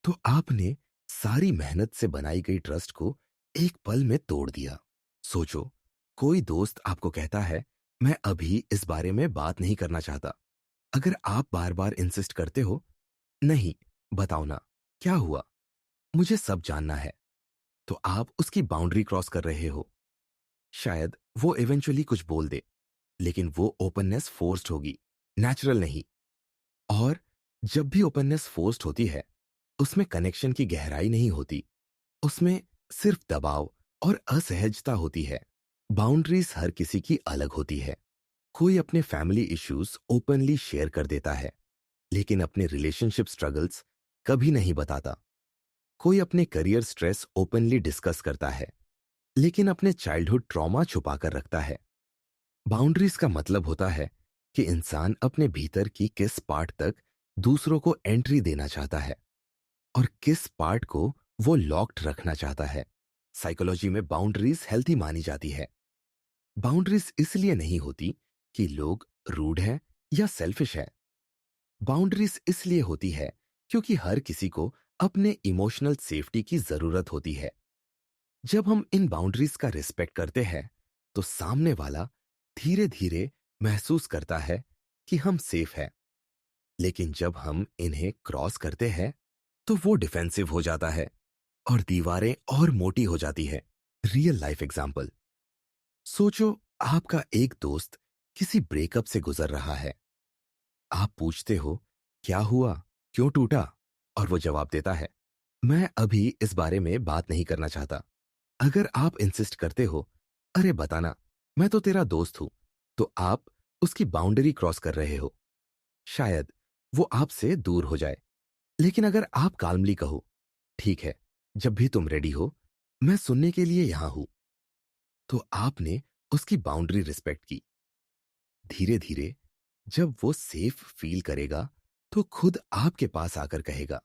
तो आपने सारी मेहनत से बनाई गई ट्रस्ट को एक पल में तोड़ दिया। सोचो, कोई दोस्त आपको कहता है, मैं अभी इस बारे में बात नहीं करना चाहता। अगर आप बार बार इंसिस्ट करते हो, नहीं, बताओ ना, क्या हुआ, मुझे सब जानना है, तो आप उसकी बाउंड्री क्रॉस कर रहे हो। शायद वो इवेंचुअली कुछ बोल दे, लेकिन वो ओपननेस फोर्स्ड होगी, नेचुरल नहीं। और जब भी ओपननेस फोर्स्ड होती है, उसमें कनेक्शन की गहराई नहीं होती, उसमें सिर्फ दबाव और असहजता होती है। बाउंड्रीज हर किसी की अलग होती है। कोई अपने फैमिली इश्यूज ओपनली शेयर कर देता है, लेकिन अपने रिलेशनशिप स्ट्रगल्स कभी नहीं बताता। कोई अपने करियर स्ट्रेस ओपनली डिस्कस करता है, लेकिन अपने चाइल्डहुड ट्रॉमा छुपा कर रखता है। बाउंड्रीज का मतलब होता है कि इंसान अपने भीतर की किस पार्ट तक दूसरों को एंट्री देना चाहता है और किस पार्ट को वो लॉक्ड रखना चाहता है। साइकोलॉजी में बाउंड्रीज हेल्थी मानी जाती है। बाउंड्रीज इसलिए नहीं होती कि लोग रूड हैं या सेल्फिश है। बाउंड्रीज इसलिए होती है क्योंकि हर किसी को अपने इमोशनल सेफ्टी की जरूरत होती है। जब हम इन बाउंड्रीज का रिस्पेक्ट करते हैं, तो सामने वाला धीरे धीरे महसूस करता है कि हम सेफ हैं। लेकिन जब हम इन्हें क्रॉस करते हैं, तो वो डिफेंसिव हो जाता है और दीवारें और मोटी हो जाती है। रियल लाइफ एग्जाम्पल, सोचो, आपका एक दोस्त किसी ब्रेकअप से गुजर रहा है। आप पूछते हो, क्या हुआ, क्यों टूटा? और वो जवाब देता है, मैं अभी इस बारे में बात नहीं करना चाहता। अगर आप इंसिस्ट करते हो, अरे बताना, मैं तो तेरा दोस्त हूं, तो आप उसकी बाउंड्री क्रॉस कर रहे हो। शायद वो आपसे दूर हो जाए। लेकिन अगर आप काल्मली कहो, ठीक है, जब भी तुम रेडी हो, मैं सुनने के लिए यहां हूं, तो आपने उसकी बाउंड्री रिस्पेक्ट की। धीरे धीरे जब वो सेफ फील करेगा, तो खुद आपके पास आकर कहेगा।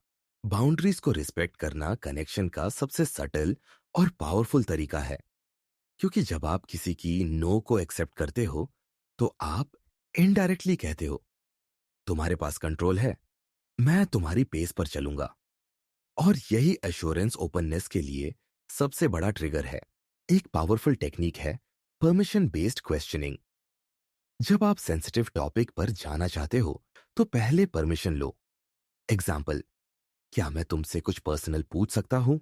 बाउंड्रीज को रिस्पेक्ट करना कनेक्शन का सबसे सटल और पावरफुल तरीका है, क्योंकि जब आप किसी की नो को एक्सेप्ट करते हो, तो आप इनडायरेक्टली कहते हो, तुम्हारे पास कंट्रोल है, मैं तुम्हारी पेस पर चलूंगा। और यही एश्योरेंस ओपननेस के लिए सबसे बड़ा ट्रिगर है। एक पावरफुल टेक्निक है परमिशन बेस्ड क्वेश्चनिंग। जब आप सेंसिटिव टॉपिक पर जाना चाहते हो, तो पहले परमिशन लो। एग्जाम्पल, क्या मैं तुमसे कुछ पर्सनल पूछ सकता हूं?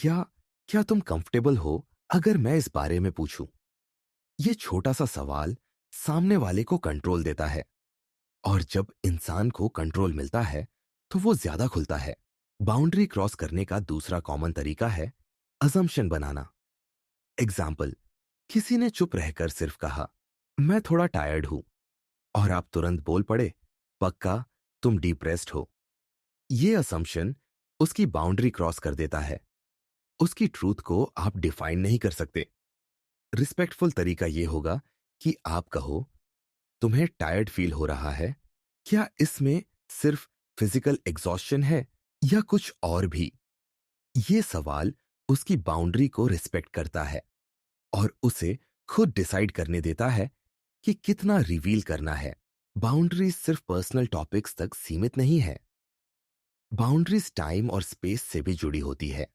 या क्या तुम कंफर्टेबल हो अगर मैं इस बारे में पूछूं? ये छोटा सा सवाल सामने वाले को कंट्रोल देता है, और जब इंसान को कंट्रोल मिलता है, तो वो ज्यादा खुलता है। बाउंड्री क्रॉस करने का दूसरा कॉमन तरीका है अजम्पशन बनाना। एग्जाम्पल, किसी ने चुप रहकर सिर्फ कहा, मैं थोड़ा टायर्ड हूं, और आप तुरंत बोल पड़े, पक्का तुम डिप्रेस्ड हो। ये असम्पशन उसकी बाउंड्री क्रॉस कर देता है। उसकी ट्रूथ को आप डिफाइन नहीं कर सकते। रिस्पेक्टफुल तरीका यह होगा कि आप कहो, तुम्हें टायर्ड फील हो रहा है, क्या इसमें सिर्फ फिजिकल एग्जॉस्शन है या कुछ और भी? ये सवाल उसकी बाउंड्री को रिस्पेक्ट करता है और उसे खुद डिसाइड करने देता है कि कितना रिवील करना है। बाउंड्रीज सिर्फ पर्सनल टॉपिक्स तक सीमित नहीं है। बाउंड्रीज टाइम और स्पेस से भी जुड़ी होती है।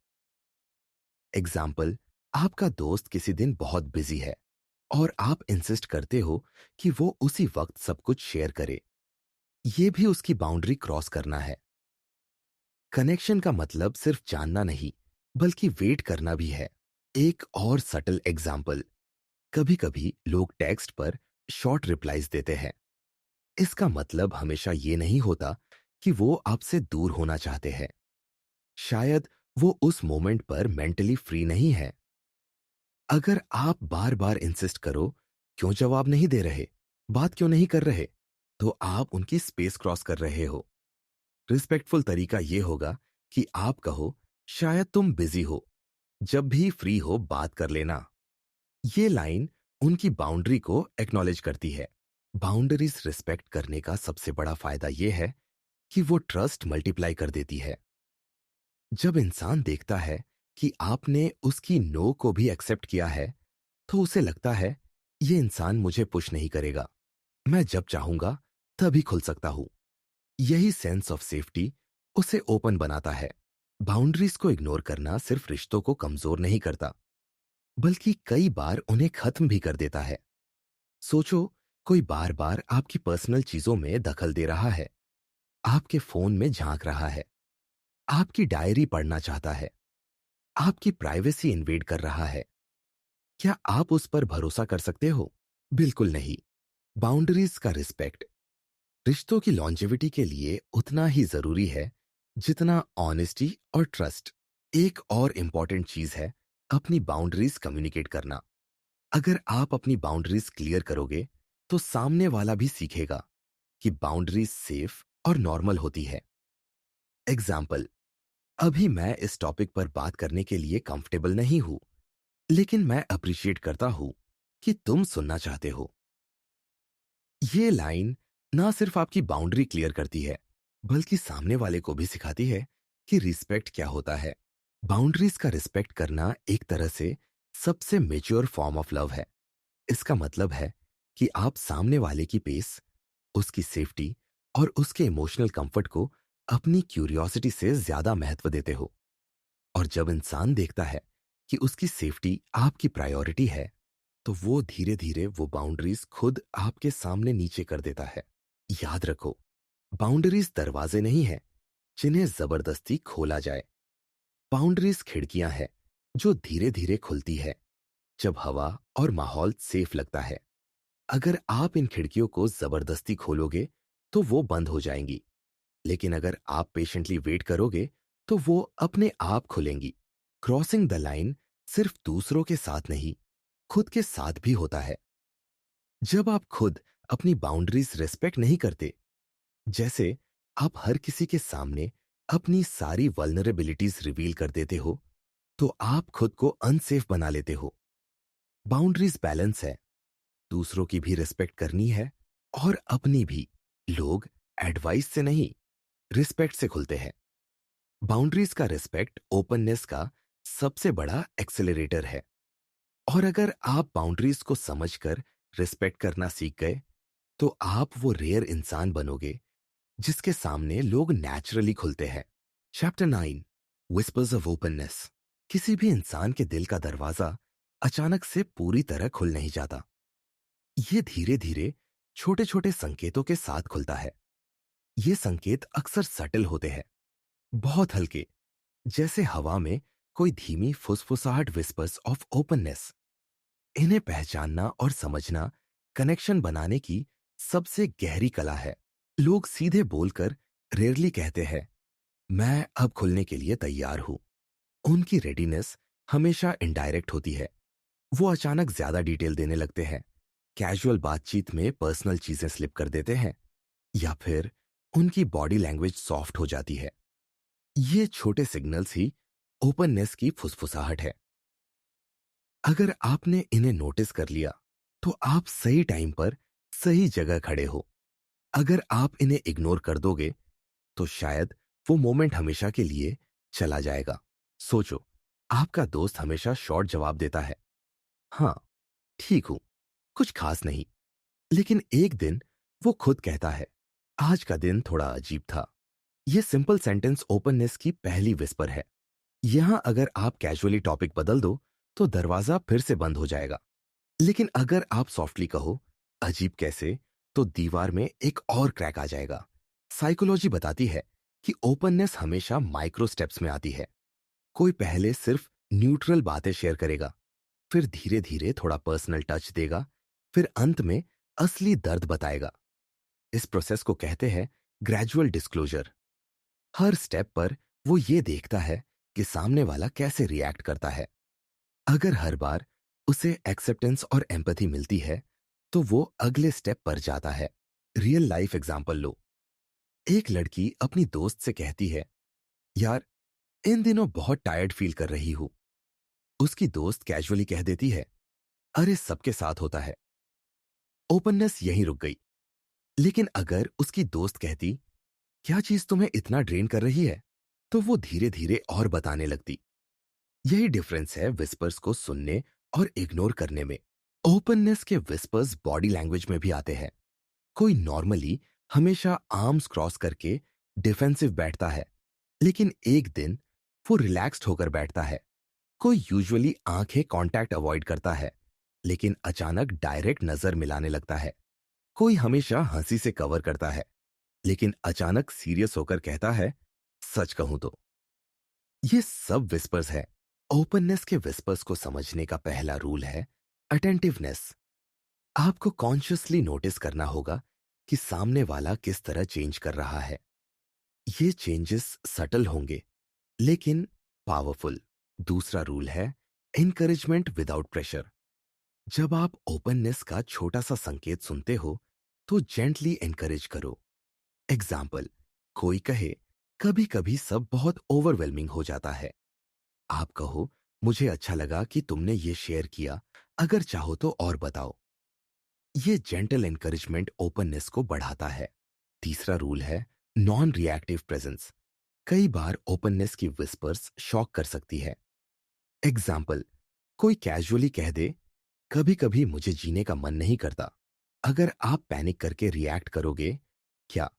एग्जाम्पल, आपका दोस्त किसी दिन बहुत बिजी है और आप इंसिस्ट करते हो कि वो उसी वक्त सब कुछ शेयर करे। ये भी उसकी बाउंड्री क्रॉस करना है। कनेक्शन का मतलब सिर्फ जानना नहीं, बल्कि वेट करना भी है। एक और सटल एग्जाम्पल, कभी कभी लोग टेक्स्ट पर शॉर्ट रिप्लाईज देते हैं। इसका मतलब हमेशा ये नहीं होता कि वो आपसे दूर होना चाहते हैं। शायद वो उस मोमेंट पर मेंटली फ्री नहीं है। अगर आप बार बार इंसिस्ट करो, क्यों जवाब नहीं दे रहे, बात क्यों नहीं कर रहे, तो आप उनकी स्पेस क्रॉस कर रहे हो। रिस्पेक्टफुल तरीका यह होगा कि आप कहो, शायद तुम बिजी हो, जब भी फ्री हो बात कर लेना। ये लाइन उनकी बाउंड्री को एक्नॉलेज करती है। बाउंड्रीज रिस्पेक्ट करने का सबसे बड़ा फायदा यह है कि वो ट्रस्ट मल्टीप्लाई कर देती है। जब इंसान देखता है कि आपने उसकी नो को भी एक्सेप्ट किया है, तो उसे लगता है, ये इंसान मुझे पुश नहीं करेगा, मैं जब चाहूंगा तभी खुल सकता हूं। यही सेंस ऑफ सेफ्टी उसे ओपन बनाता है। बाउंड्रीज को इग्नोर करना सिर्फ रिश्तों को कमजोर नहीं करता, बल्कि कई बार उन्हें खत्म भी कर देता है। सोचो, कोई बार बार आपकी पर्सनल चीजों में दखल दे रहा है, आपके फोन में झांक रहा है, आपकी डायरी पढ़ना चाहता है, आपकी प्राइवेसी इन्वेड कर रहा है। क्या आप उस पर भरोसा कर सकते हो? बिल्कुल नहीं। बाउंड्रीज का रिस्पेक्ट रिश्तों की लॉन्जेविटी के लिए उतना ही जरूरी है जितना ऑनेस्टी और ट्रस्ट। एक और इंपॉर्टेंट चीज है अपनी बाउंड्रीज कम्युनिकेट करना। अगर आप अपनी बाउंड्रीज क्लियर करोगे, तो सामने वाला भी सीखेगा कि बाउंड्रीज सेफ और नॉर्मल होती है। एग्जाम्पल, अभी मैं इस टॉपिक पर बात करने के लिए कंफर्टेबल नहीं हूं, लेकिन मैं अप्रिशिएट करता हूं कि तुम सुनना चाहते हो। ये लाइन ना सिर्फ आपकी बाउंड्री क्लियर करती है, बल्कि सामने वाले को भी सिखाती है कि रिस्पेक्ट क्या होता है। बाउंड्रीज का रिस्पेक्ट करना एक तरह से सबसे मेच्योर फॉर्म ऑफ लव है। इसका मतलब है कि आप सामने वाले की पेस, उसकी सेफ्टी और उसके इमोशनल कंफर्ट को अपनी क्यूरियोसिटी से ज्यादा महत्व देते हो। और जब इंसान देखता है कि उसकी सेफ्टी आपकी प्रायोरिटी है, तो वो धीरे धीरे वो बाउंड्रीज खुद आपके सामने नीचे कर देता है। याद रखो, बाउंड्रीज दरवाजे नहीं है जिन्हें जबरदस्ती खोला जाए। बाउंड्रीज खिड़कियां हैं जो धीरे धीरे खुलती है जब हवा और माहौल सेफ लगता है। अगर आप इन खिड़कियों को जबरदस्ती खोलोगे, तो वो बंद हो जाएंगी। लेकिन अगर आप पेशेंटली वेट करोगे, तो वो अपने आप खुलेंगी। क्रॉसिंग द लाइन सिर्फ दूसरों के साथ नहीं, खुद के साथ भी होता है। जब आप खुद अपनी बाउंड्रीज रिस्पेक्ट नहीं करते, जैसे आप हर किसी के सामने अपनी सारी वल्नरेबिलिटीज रिवील कर देते हो, तो आप खुद को अनसेफ बना लेते हो। बाउंड्रीज बैलेंस है, दूसरों की भी रिस्पेक्ट करनी है और अपनी भी। लोग एडवाइस से नहीं, रिस्पेक्ट से खुलते हैं। बाउंड्रीज का रिस्पेक्ट ओपननेस का सबसे बड़ा एक्सेलरेटर है। और अगर आप बाउंड्रीज को समझकर रिस्पेक्ट करना सीख गए, तो आप वो रेयर इंसान बनोगे जिसके सामने लोग नेचुरली खुलते हैं। Chapter 9, whispers of openness. किसी भी इंसान के दिल का दरवाजा अचानक से पूरी तरह खुल नहीं जाता। ये धीरे धीरे छोटे छोटे संकेतों के साथ खुलता है। ये संकेत अक्सर सटल होते हैं, बहुत हल्के, जैसे हवा में कोई धीमी फुसफुसाहट, विस्पर्स ऑफ ओपननेस। इन्हें पहचानना और समझना कनेक्शन बनाने की सबसे गहरी कला है। लोग सीधे बोलकर रेयरली कहते हैं, मैं अब खुलने के लिए तैयार हूं। उनकी रेडीनेस हमेशा इनडायरेक्ट होती है। वो अचानक ज्यादा डिटेल देने लगते हैं, कैजुअल बातचीत में पर्सनल चीजें स्लिप कर देते हैं, या फिर उनकी बॉडी लैंग्वेज सॉफ्ट हो जाती है। ये छोटे सिग्नल्स ही ओपननेस की फुसफुसाहट है। अगर आपने इन्हें नोटिस कर लिया, तो आप सही टाइम पर सही जगह खड़े हो। अगर आप इन्हें इग्नोर कर दोगे, तो शायद वो मोमेंट हमेशा के लिए चला जाएगा। सोचो, आपका दोस्त हमेशा शॉर्ट जवाब देता है, हाँ, ठीक हूं, कुछ खास नहीं। लेकिन एक दिन वो खुद कहता है, आज का दिन थोड़ा अजीब था। ये सिंपल सेंटेंस ओपननेस की पहली विस्पर है। यहां अगर आप कैजुअली टॉपिक बदल दो, तो दरवाजा फिर से बंद हो जाएगा। लेकिन अगर आप सॉफ्टली कहो, अजीब कैसे, तो दीवार में एक और क्रैक आ जाएगा। साइकोलॉजी बताती है कि ओपननेस हमेशा माइक्रो स्टेप्स में आती है। कोई पहले सिर्फ न्यूट्रल बातें शेयर करेगा, फिर धीरे धीरे थोड़ा पर्सनल टच देगा, फिर अंत में असली दर्द बताएगा। इस प्रोसेस को कहते हैं ग्रेजुअल डिस्क्लोजर। हर स्टेप पर वो ये देखता है कि सामने वाला कैसे रिएक्ट करता है। अगर हर बार उसे एक्सेप्टेंस और एम्पैथी मिलती है, तो वो अगले स्टेप पर जाता है। रियल लाइफ एग्जांपल लो। एक लड़की अपनी दोस्त से कहती है, यार, इन दिनों बहुत टायर्ड फील कर रही हूं। उसकी दोस्त कैजुअली कह देती है, अरे सबके साथ होता है। ओपननेस यहीं रुक गई। लेकिन अगर उसकी दोस्त कहती, क्या चीज तुम्हें इतना ड्रेन कर रही है, तो वो धीरे धीरे और बताने लगती। यही डिफरेंस है विस्पर्स को सुनने और इग्नोर करने में। ओपननेस के विस्पर्स बॉडी लैंग्वेज में भी आते हैं। कोई नॉर्मली हमेशा आर्म्स क्रॉस करके डिफेंसिव बैठता है, लेकिन एक दिन वो रिलैक्स्ड होकर बैठता है। कोई यूजुअली आंखें कांटेक्ट अवॉइड करता है, लेकिन अचानक डायरेक्ट नजर मिलाने लगता है। कोई हमेशा हंसी से कवर करता है, लेकिन अचानक सीरियस होकर कहता है, सच कहूं तो। ये सब विस्पर्स है। ओपननेस के विस्पर्स को समझने का पहला रूल है अटेंटिवनेस। आपको कॉन्शियसली नोटिस करना होगा कि सामने वाला किस तरह चेंज कर रहा है। ये चेंजेस सटल होंगे, लेकिन पावरफुल। दूसरा रूल है एनकरेजमेंट विदाउट प्रेशर। जब आप ओपननेस का छोटा सा संकेत सुनते हो, तो जेंटली एनकरेज करो। एग्जाम्पल, कोई कहे, कभी कभी सब बहुत ओवरवेलमिंग हो जाता है। आप कहो, मुझे अच्छा लगा कि तुमने ये शेयर किया, अगर चाहो तो और बताओ। ये जेंटल एनकरेजमेंट ओपननेस को बढ़ाता है। तीसरा रूल है नॉन रिएक्टिव प्रेजेंस। कई बार ओपननेस की विस्पर्स शॉक कर सकती है। एग्जाम्पल, कोई कैजुअली कह दे, कभी कभी मुझे जीने का मन नहीं करता। अगर आप पैनिक करके रिएक्ट करोगे, क्या,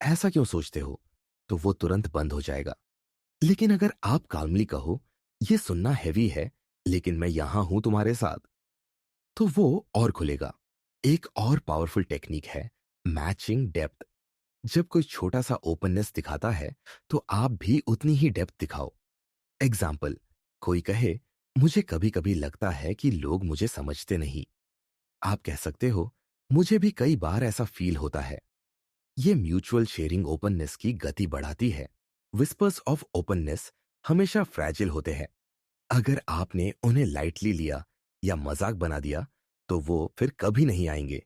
ऐसा क्यों सोचते हो, तो वो तुरंत बंद हो जाएगा। लेकिन अगर आप काल्मली कहो, ये सुनना हैवी है, लेकिन मैं यहां हूं तुम्हारे साथ, तो वो और खुलेगा। एक और पावरफुल टेक्निक है मैचिंग डेप्थ। जब कोई छोटा सा ओपननेस दिखाता है, तो आप भी उतनी ही डेप्थ दिखाओ। एग्जाम्पल, कोई कहे, मुझे कभी कभी लगता है कि लोग मुझे समझते नहीं। आप कह सकते हो, मुझे भी कई बार ऐसा फील होता है। ये म्यूचुअल शेयरिंग ओपननेस की गति बढ़ाती है। विस्पर्स ऑफ ओपननेस हमेशा फ्रैजिल होते हैं। अगर आपने उन्हें लाइटली लिया या मजाक बना दिया, तो वो फिर कभी नहीं आएंगे।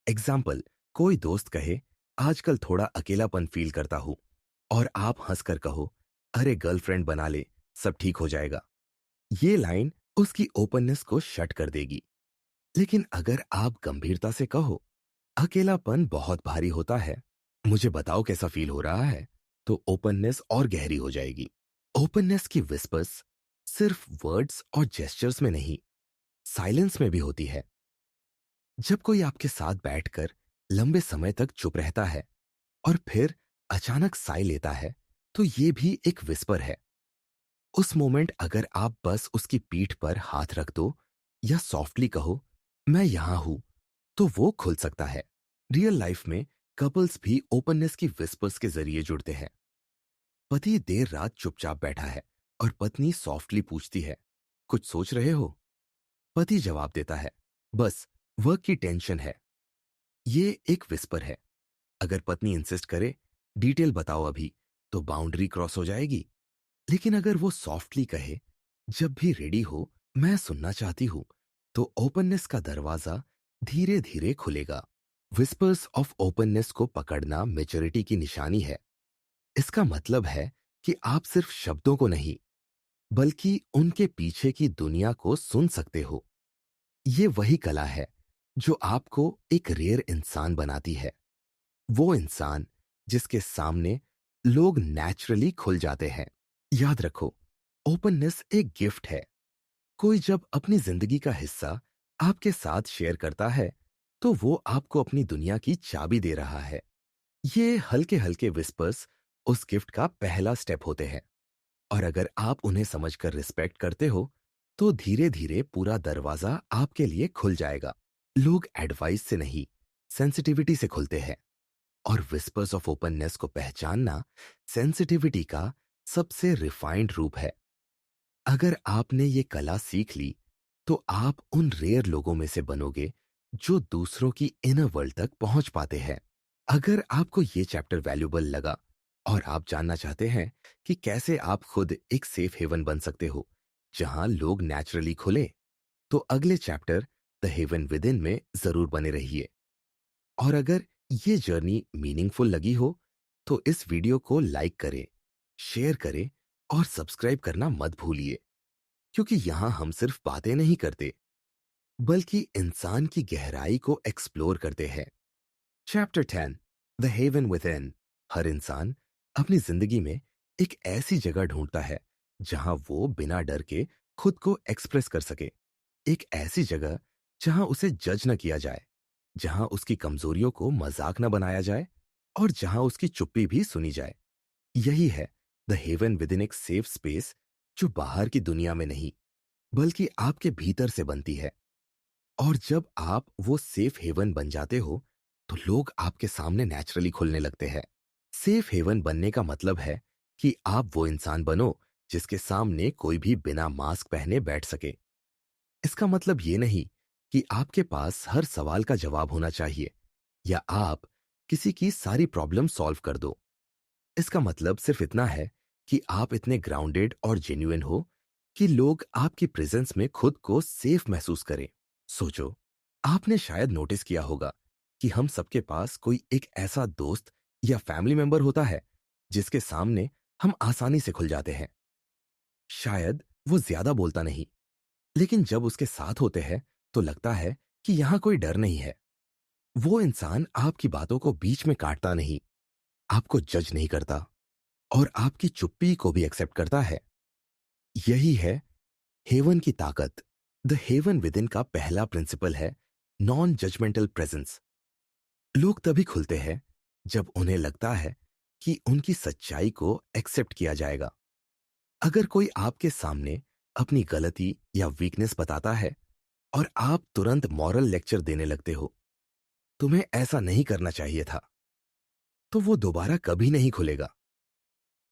एग्जाम्पल, कोई दोस्त कहे, आजकल थोड़ा अकेलापन फील करता हूं, और आप हंसकर कहो, अरे गर्लफ्रेंड बना ले, सब ठीक हो जाएगा। ये लाइन उसकी ओपननेस को शट कर देगी। लेकिन अगर आप गंभीरता से कहो, अकेलापन बहुत भारी होता है, मुझे बताओ कैसा फील हो रहा है, तो ओपननेस और गहरी हो जाएगी। ओपननेस की विस्पर्स सिर्फ वर्ड्स और जेस्चर्स में नहीं, साइलेंस में भी होती है। जब कोई आपके साथ बैठकर लंबे समय तक चुप रहता है और फिर अचानक साय लेता है, तो ये भी एक विस्पर है। उस मोमेंट अगर आप बस उसकी पीठ पर हाथ रख दो या सॉफ्टली कहो, मैं यहां हूं, तो वो खुल सकता है। रियल लाइफ में कपल्स भी ओपननेस की विस्पर्स के जरिए जुड़ते हैं। पति देर रात चुपचाप बैठा है और पत्नी सॉफ्टली पूछती है, कुछ सोच रहे हो? पति जवाब देता है, बस वर्क की टेंशन है। ये एक विस्पर है। अगर पत्नी इंसिस्ट करे, डिटेल बताओ अभी, तो बाउंड्री क्रॉस हो जाएगी। लेकिन अगर वो सॉफ्टली कहे, जब भी रेडी हो, मैं सुनना चाहती हूं, तो ओपननेस का दरवाजा धीरे धीरे खुलेगा। विस्पर्स ऑफ ओपननेस को पकड़ना मेच्योरिटी की निशानी है। इसका मतलब है कि आप सिर्फ शब्दों को नहीं, बल्कि उनके पीछे की दुनिया को सुन सकते हो। ये वही कला है जो आपको एक रेयर इंसान बनाती है। वो इंसान जिसके सामने लोग नेचुरली खुल जाते हैं। याद रखो, ओपननेस एक गिफ्ट है। कोई जब अपनी जिंदगी का हिस्सा आपके साथ शेयर करता है, तो वो आपको अपनी दुनिया की चाबी दे रहा है। ये हल्के हल्के विस्पर्स उस गिफ्ट का पहला स्टेप होते हैं। और अगर आप उन्हें समझकर रिस्पेक्ट करते हो, तो धीरे धीरे पूरा दरवाजा आपके लिए खुल जाएगा। लोग एडवाइस से नहीं, सेंसिटिविटी से खुलते हैं। और विस्पर्स ऑफ ओपननेस को पहचानना सेंसिटिविटी का सबसे रिफाइंड रूप है। अगर आपने ये कला सीख ली, तो आप उन रेयर लोगों में से बनोगे जो दूसरों की इनर वर्ल्ड तक पहुंच पाते हैं। अगर आपको ये चैप्टर वैल्यूबल लगा और आप जानना चाहते हैं कि कैसे आप खुद एक सेफ हेवन बन सकते हो जहां लोग नेचुरली खुले, तो अगले chapter the heaven with in में जरूर बने रहिए। और अगर ये जर्नी मीनिंगफुल लगी हो, तो इस वीडियो को लाइक करें, शेयर करें और सब्सक्राइब करना मत भूलिए, क्योंकि यहां हम सिर्फ बातें नहीं करते, बल्कि इंसान की गहराई को एक्सप्लोर करते हैं। Chapter 10, the heaven within. हर इंसान अपनी जिंदगी में एक ऐसी जगह ढूंढता है जहां वो बिना डर के खुद को एक्सप्रेस कर सके। एक ऐसी जगह जहां उसे जज न किया जाए, जहां उसकी कमजोरियों को मजाक न बनाया जाए और जहां उसकी चुप्पी भी सुनी जाए। यही है द हेवन विद इन एक सेफ स्पेस जो बाहर की दुनिया में नहीं बल्कि आपके भीतर से बनती है। और जब आप वो सेफ हेवन बन जाते हो तो लोग आपके सामने नेचुरली खुलने लगते हैं। सेफ हेवन बनने का मतलब है कि आप वो इंसान बनो जिसके सामने कोई भी बिना मास्क पहने बैठ सके। इसका मतलब ये नहीं कि आपके पास हर सवाल का जवाब होना चाहिए या आप किसी की सारी प्रॉब्लम सॉल्व कर दो। इसका मतलब सिर्फ इतना है कि आप इतने ग्राउंडेड और जेन्युइन हो कि लोग आपकी प्रेजेंस में खुद को सेफ महसूस करें। सोचो, आपने शायद नोटिस किया होगा कि हम सबके पास कोई एक ऐसा दोस्त या फैमिली मेंबर होता है जिसके सामने हम आसानी से खुल जाते हैं। शायद वो ज्यादा बोलता नहीं, लेकिन जब उसके साथ होते हैं तो लगता है कि यहां कोई डर नहीं है। वो इंसान आपकी बातों को बीच में काटता नहीं, आपको जज नहीं करता और आपकी चुप्पी को भी एक्सेप्ट करता है। यही है हेवन की ताकत। द हेवन विद इन का पहला प्रिंसिपल है नॉन जजमेंटल प्रेजेंस। लोग तभी खुलते हैं जब उन्हें लगता है कि उनकी सच्चाई को एक्सेप्ट किया जाएगा। अगर कोई आपके सामने अपनी गलती या वीकनेस बताता है और आप तुरंत मॉरल लेक्चर देने लगते हो, तुम्हें ऐसा नहीं करना चाहिए था, तो वो दोबारा कभी नहीं खुलेगा।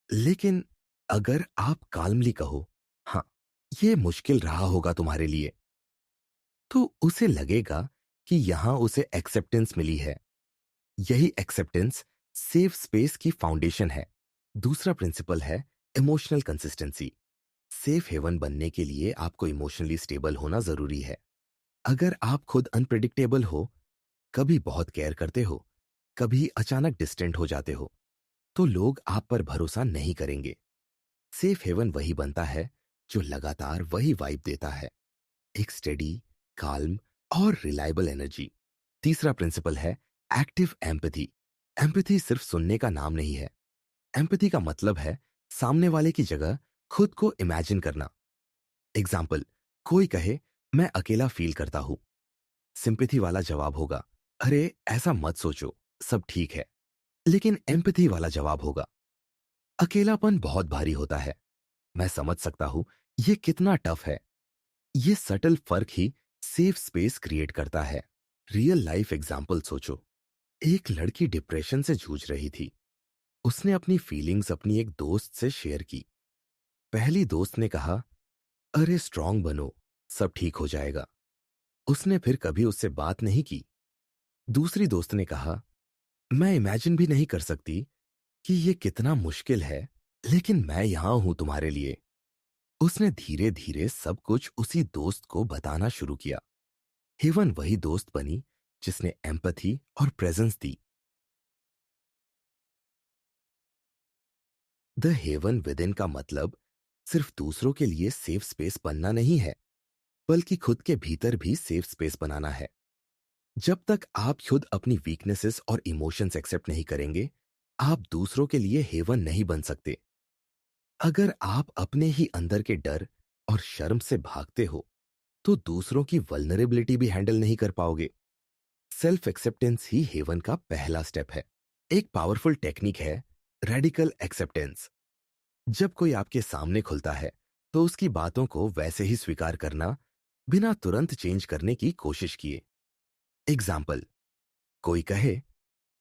लेकिन अगर आप काल्मली कहो, हाँ, ये मुश्किल रहा होगा तुम्हारे लिए, तो उसे लगेगा कि यहां उसे एक्सेप्टेंस मिली है। यही एक्सेप्टेंस सेफ स्पेस की फाउंडेशन है। दूसरा प्रिंसिपल है इमोशनल कंसिस्टेंसी। सेफ हेवन बनने के लिए आपको इमोशनली स्टेबल होना जरूरी है। अगर आप खुद अनप्रिडिक्टेबल हो, कभी बहुत केयर करते हो, कभी अचानक डिस्टेंट हो जाते हो, तो लोग आप पर भरोसा नहीं करेंगे। सेफ हेवन वही बनता है जो लगातार वही वाइब देता है, एक स्टेडी, काल्म और रिलायबल एनर्जी। तीसरा प्रिंसिपल है एक्टिव एम्पैथी। एम्पैथी सिर्फ सुनने का नाम नहीं है। एम्पैथी का मतलब है सामने वाले की जगह खुद को इमेजिन करना। एग्जाम्पल, कोई कहे मैं अकेला फील करता हूं, सिंपैथी वाला जवाब होगा, अरे ऐसा मत सोचो, सब ठीक है। लेकिन एम्पैथी वाला जवाब होगा, अकेलापन बहुत भारी होता है, मैं समझ सकता हूं ये कितना टफ है। ये सटल फर्क ही सेफ स्पेस क्रिएट करता है। रियल लाइफ एग्जाम्पल सोचो। एक लड़की डिप्रेशन से जूझ रही थी। उसने अपनी फीलिंग्स अपनी एक दोस्त से शेयर की। पहली दोस्त ने कहा, अरे स्ट्रांग बनो, सब ठीक हो जाएगा। उसने फिर कभी उससे बात नहीं की। दूसरी दोस्त ने कहा, मैं इमेजिन भी नहीं कर सकती कि ये कितना मुश्किल है, लेकिन मैं यहां हूं तुम्हारे लिए। उसने धीरे धीरे सब कुछ उसी दोस्त को बताना शुरू किया। हेवन वही दोस्त बनी जिसने एम्पैथी और presence the. The heaven with in का मतलब सिर्फ दूसरों के लिए सेफ स्पेस बनना नहीं है, बल्कि खुद के भीतर भी सेफ स्पेस बनाना है। जब तक आप खुद अपनी वीकनेसेस और इमोशंस एक्सेप्ट नहीं करेंगे, आप दूसरों के लिए हेवन नहीं बन सकते। अगर आप अपने ही अंदर के डर और शर्म से भागते हो, तो दूसरों की वल्नरेबिलिटी भी हैंडल नहीं कर पाओगे। सेल्फ एक्सेप्टेंस ही हेवन का पहला स्टेप है। एक पावरफुल टेक्निक है रेडिकल एक्सेप्टेंस। जब कोई आपके सामने खुलता है, तो उसकी बातों को वैसे ही स्वीकार करना, बिना तुरंत चेंज करने की कोशिश किए। एग्जाम्पल, कोई कहे,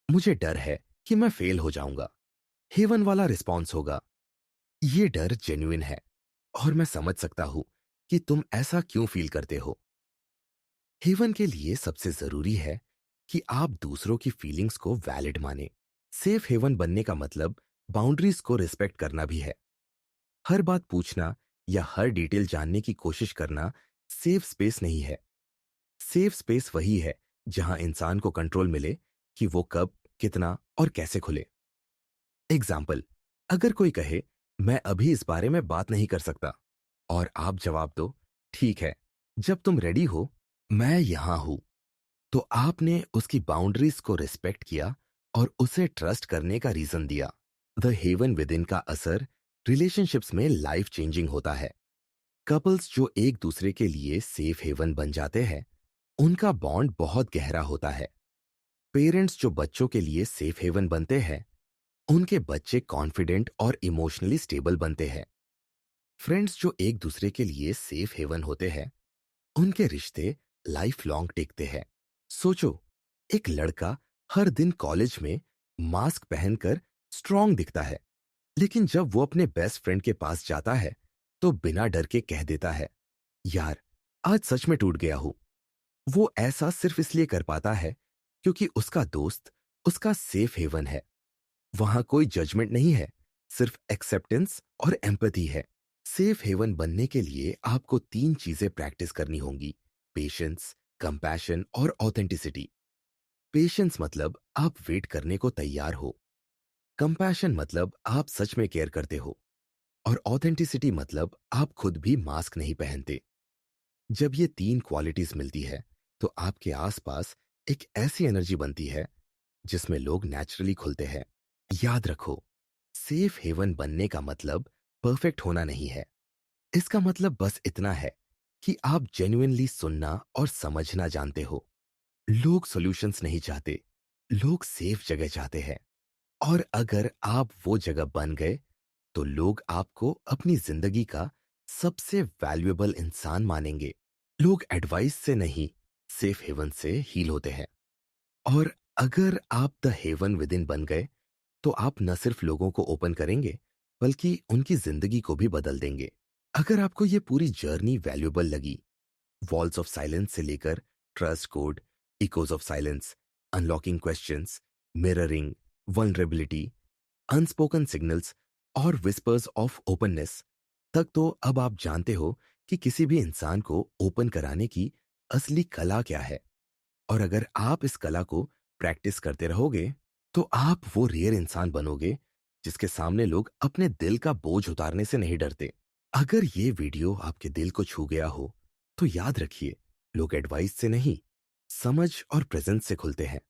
मुझे डर है कि मैं फेल हो जाऊंगा। हेवन वाला रिस्पॉन्स होगा, ये डर जेन्युइन है और मैं समझ सकता हूं कि तुम ऐसा क्यों फील करते हो। हेवन के लिए सबसे जरूरी है कि आप दूसरों की फीलिंग्स को वैलिड माने। सेफ हेवन बनने का मतलब बाउंड्रीज को रिस्पेक्ट करना भी है। हर बात पूछना या हर डिटेल जानने की कोशिश करना सेफ स्पेस नहीं है। सेफ स्पेस वही है जहां इंसान को कंट्रोल मिले कि वो कब, कितना और कैसे खुले। एग्जाम्पल, अगर कोई कहे, मैं अभी इस बारे में बात नहीं कर सकता, और आप जवाब दो, ठीक है, जब तुम रेडी हो, मैं यहां हूं, तो आपने उसकी बाउंड्रीज को रिस्पेक्ट किया और उसे ट्रस्ट करने का रीजन दिया। द हेवन विद इन का असर रिलेशनशिप्स में लाइफ चेंजिंग होता है। कपल्स जो एक दूसरे के लिए सेफ हेवन बन जाते हैं, उनका बॉन्ड बहुत गहरा होता है। पेरेंट्स जो बच्चों के लिए सेफ हेवन बनते हैं, उनके बच्चे कॉन्फिडेंट और इमोशनली स्टेबल बनते हैं। फ्रेंड्स जो एक दूसरे के लिए सेफ हेवन होते हैं, उनके रिश्ते लाइफ लॉन्ग टिकते हैं। सोचो, एक लड़का हर दिन कॉलेज में मास्क पहनकर स्ट्रांग दिखता है, लेकिन जब वो अपने बेस्ट फ्रेंड के पास जाता है तो बिना डर के कह देता है, यार आज सच में टूट गया हूं। वो ऐसा सिर्फ इसलिए कर पाता है क्योंकि उसका दोस्त उसका सेफ हेवन है। वहां कोई जजमेंट नहीं है, सिर्फ एक्सेप्टेंस और एम्पैथी है। सेफ हेवन बनने के लिए आपको 3 चीजें प्रैक्टिस करनी होंगी: पेशेंस, कंपैशन और ऑथेंटिसिटी। पेशेंस मतलब आप वेट करने को तैयार हो। कंपैशन मतलब आप सच में केयर करते हो। और ऑथेंटिसिटी मतलब आप खुद भी मास्क नहीं पहनते। जब ये 3 क्वालिटीज मिलती है तो आपके आसपास एक ऐसी एनर्जी बनती है जिसमें लोग नेचुरली खुलते हैं। याद रखो, सेफ हेवन बनने का मतलब परफेक्ट होना नहीं है। इसका मतलब बस इतना है कि आप जेन्युइनली सुनना और समझना जानते हो। लोग सॉल्यूशंस नहीं चाहते, लोग सेफ जगह चाहते हैं। और अगर आप वो जगह बन गए तो लोग आपको अपनी जिंदगी का सबसे वैल्यूएबल इंसान मानेंगे। लोग एडवाइस से नहीं, सेफ हेवन से हील होते हैं। और अगर आप द हेवन विद इन बन गए तो आप न सिर्फ लोगों को ओपन करेंगे, बल्कि उनकी जिंदगी को भी बदल देंगे। अगर आपको ये पूरी जर्नी वैल्यूएबल लगी, वॉल्स ऑफ साइलेंस से लेकर trust code, echoes of silence, unlocking questions, mirroring, vulnerability, unspoken signals और विस्पर्स ऑफ ओपननेस तक, तो अब आप जानते हो कि किसी भी इंसान को ओपन कराने की असली कला क्या है। और अगर आप इस कला को प्रैक्टिस करते रहोगे तो आप वो रेयर इंसान बनोगे जिसके सामने लोग अपने दिल का बोझ उतारने से नहीं डरते। अगर ये वीडियो आपके दिल को छू गया हो तो याद रखिए, लोग एडवाइस से नहीं, समझ और प्रेजेंस से खुलते हैं।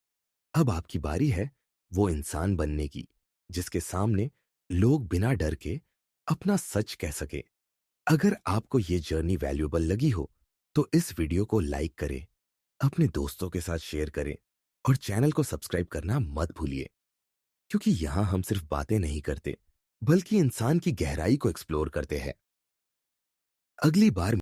अब आपकी बारी है वो इंसान बनने की जिसके सामने लोग बिना डर के अपना सच कह सके। अगर आपको ये जर्नी वैल्यूएबल लगी हो तो इस वीडियो को लाइक करें, अपने दोस्तों के साथ शेयर करें और चैनल को सब्सक्राइब करना मत भूलिए, क्योंकि यहां हम सिर्फ बातें नहीं करते, बल्कि इंसान की गहराई को एक्सप्लोर करते हैं। अगली बार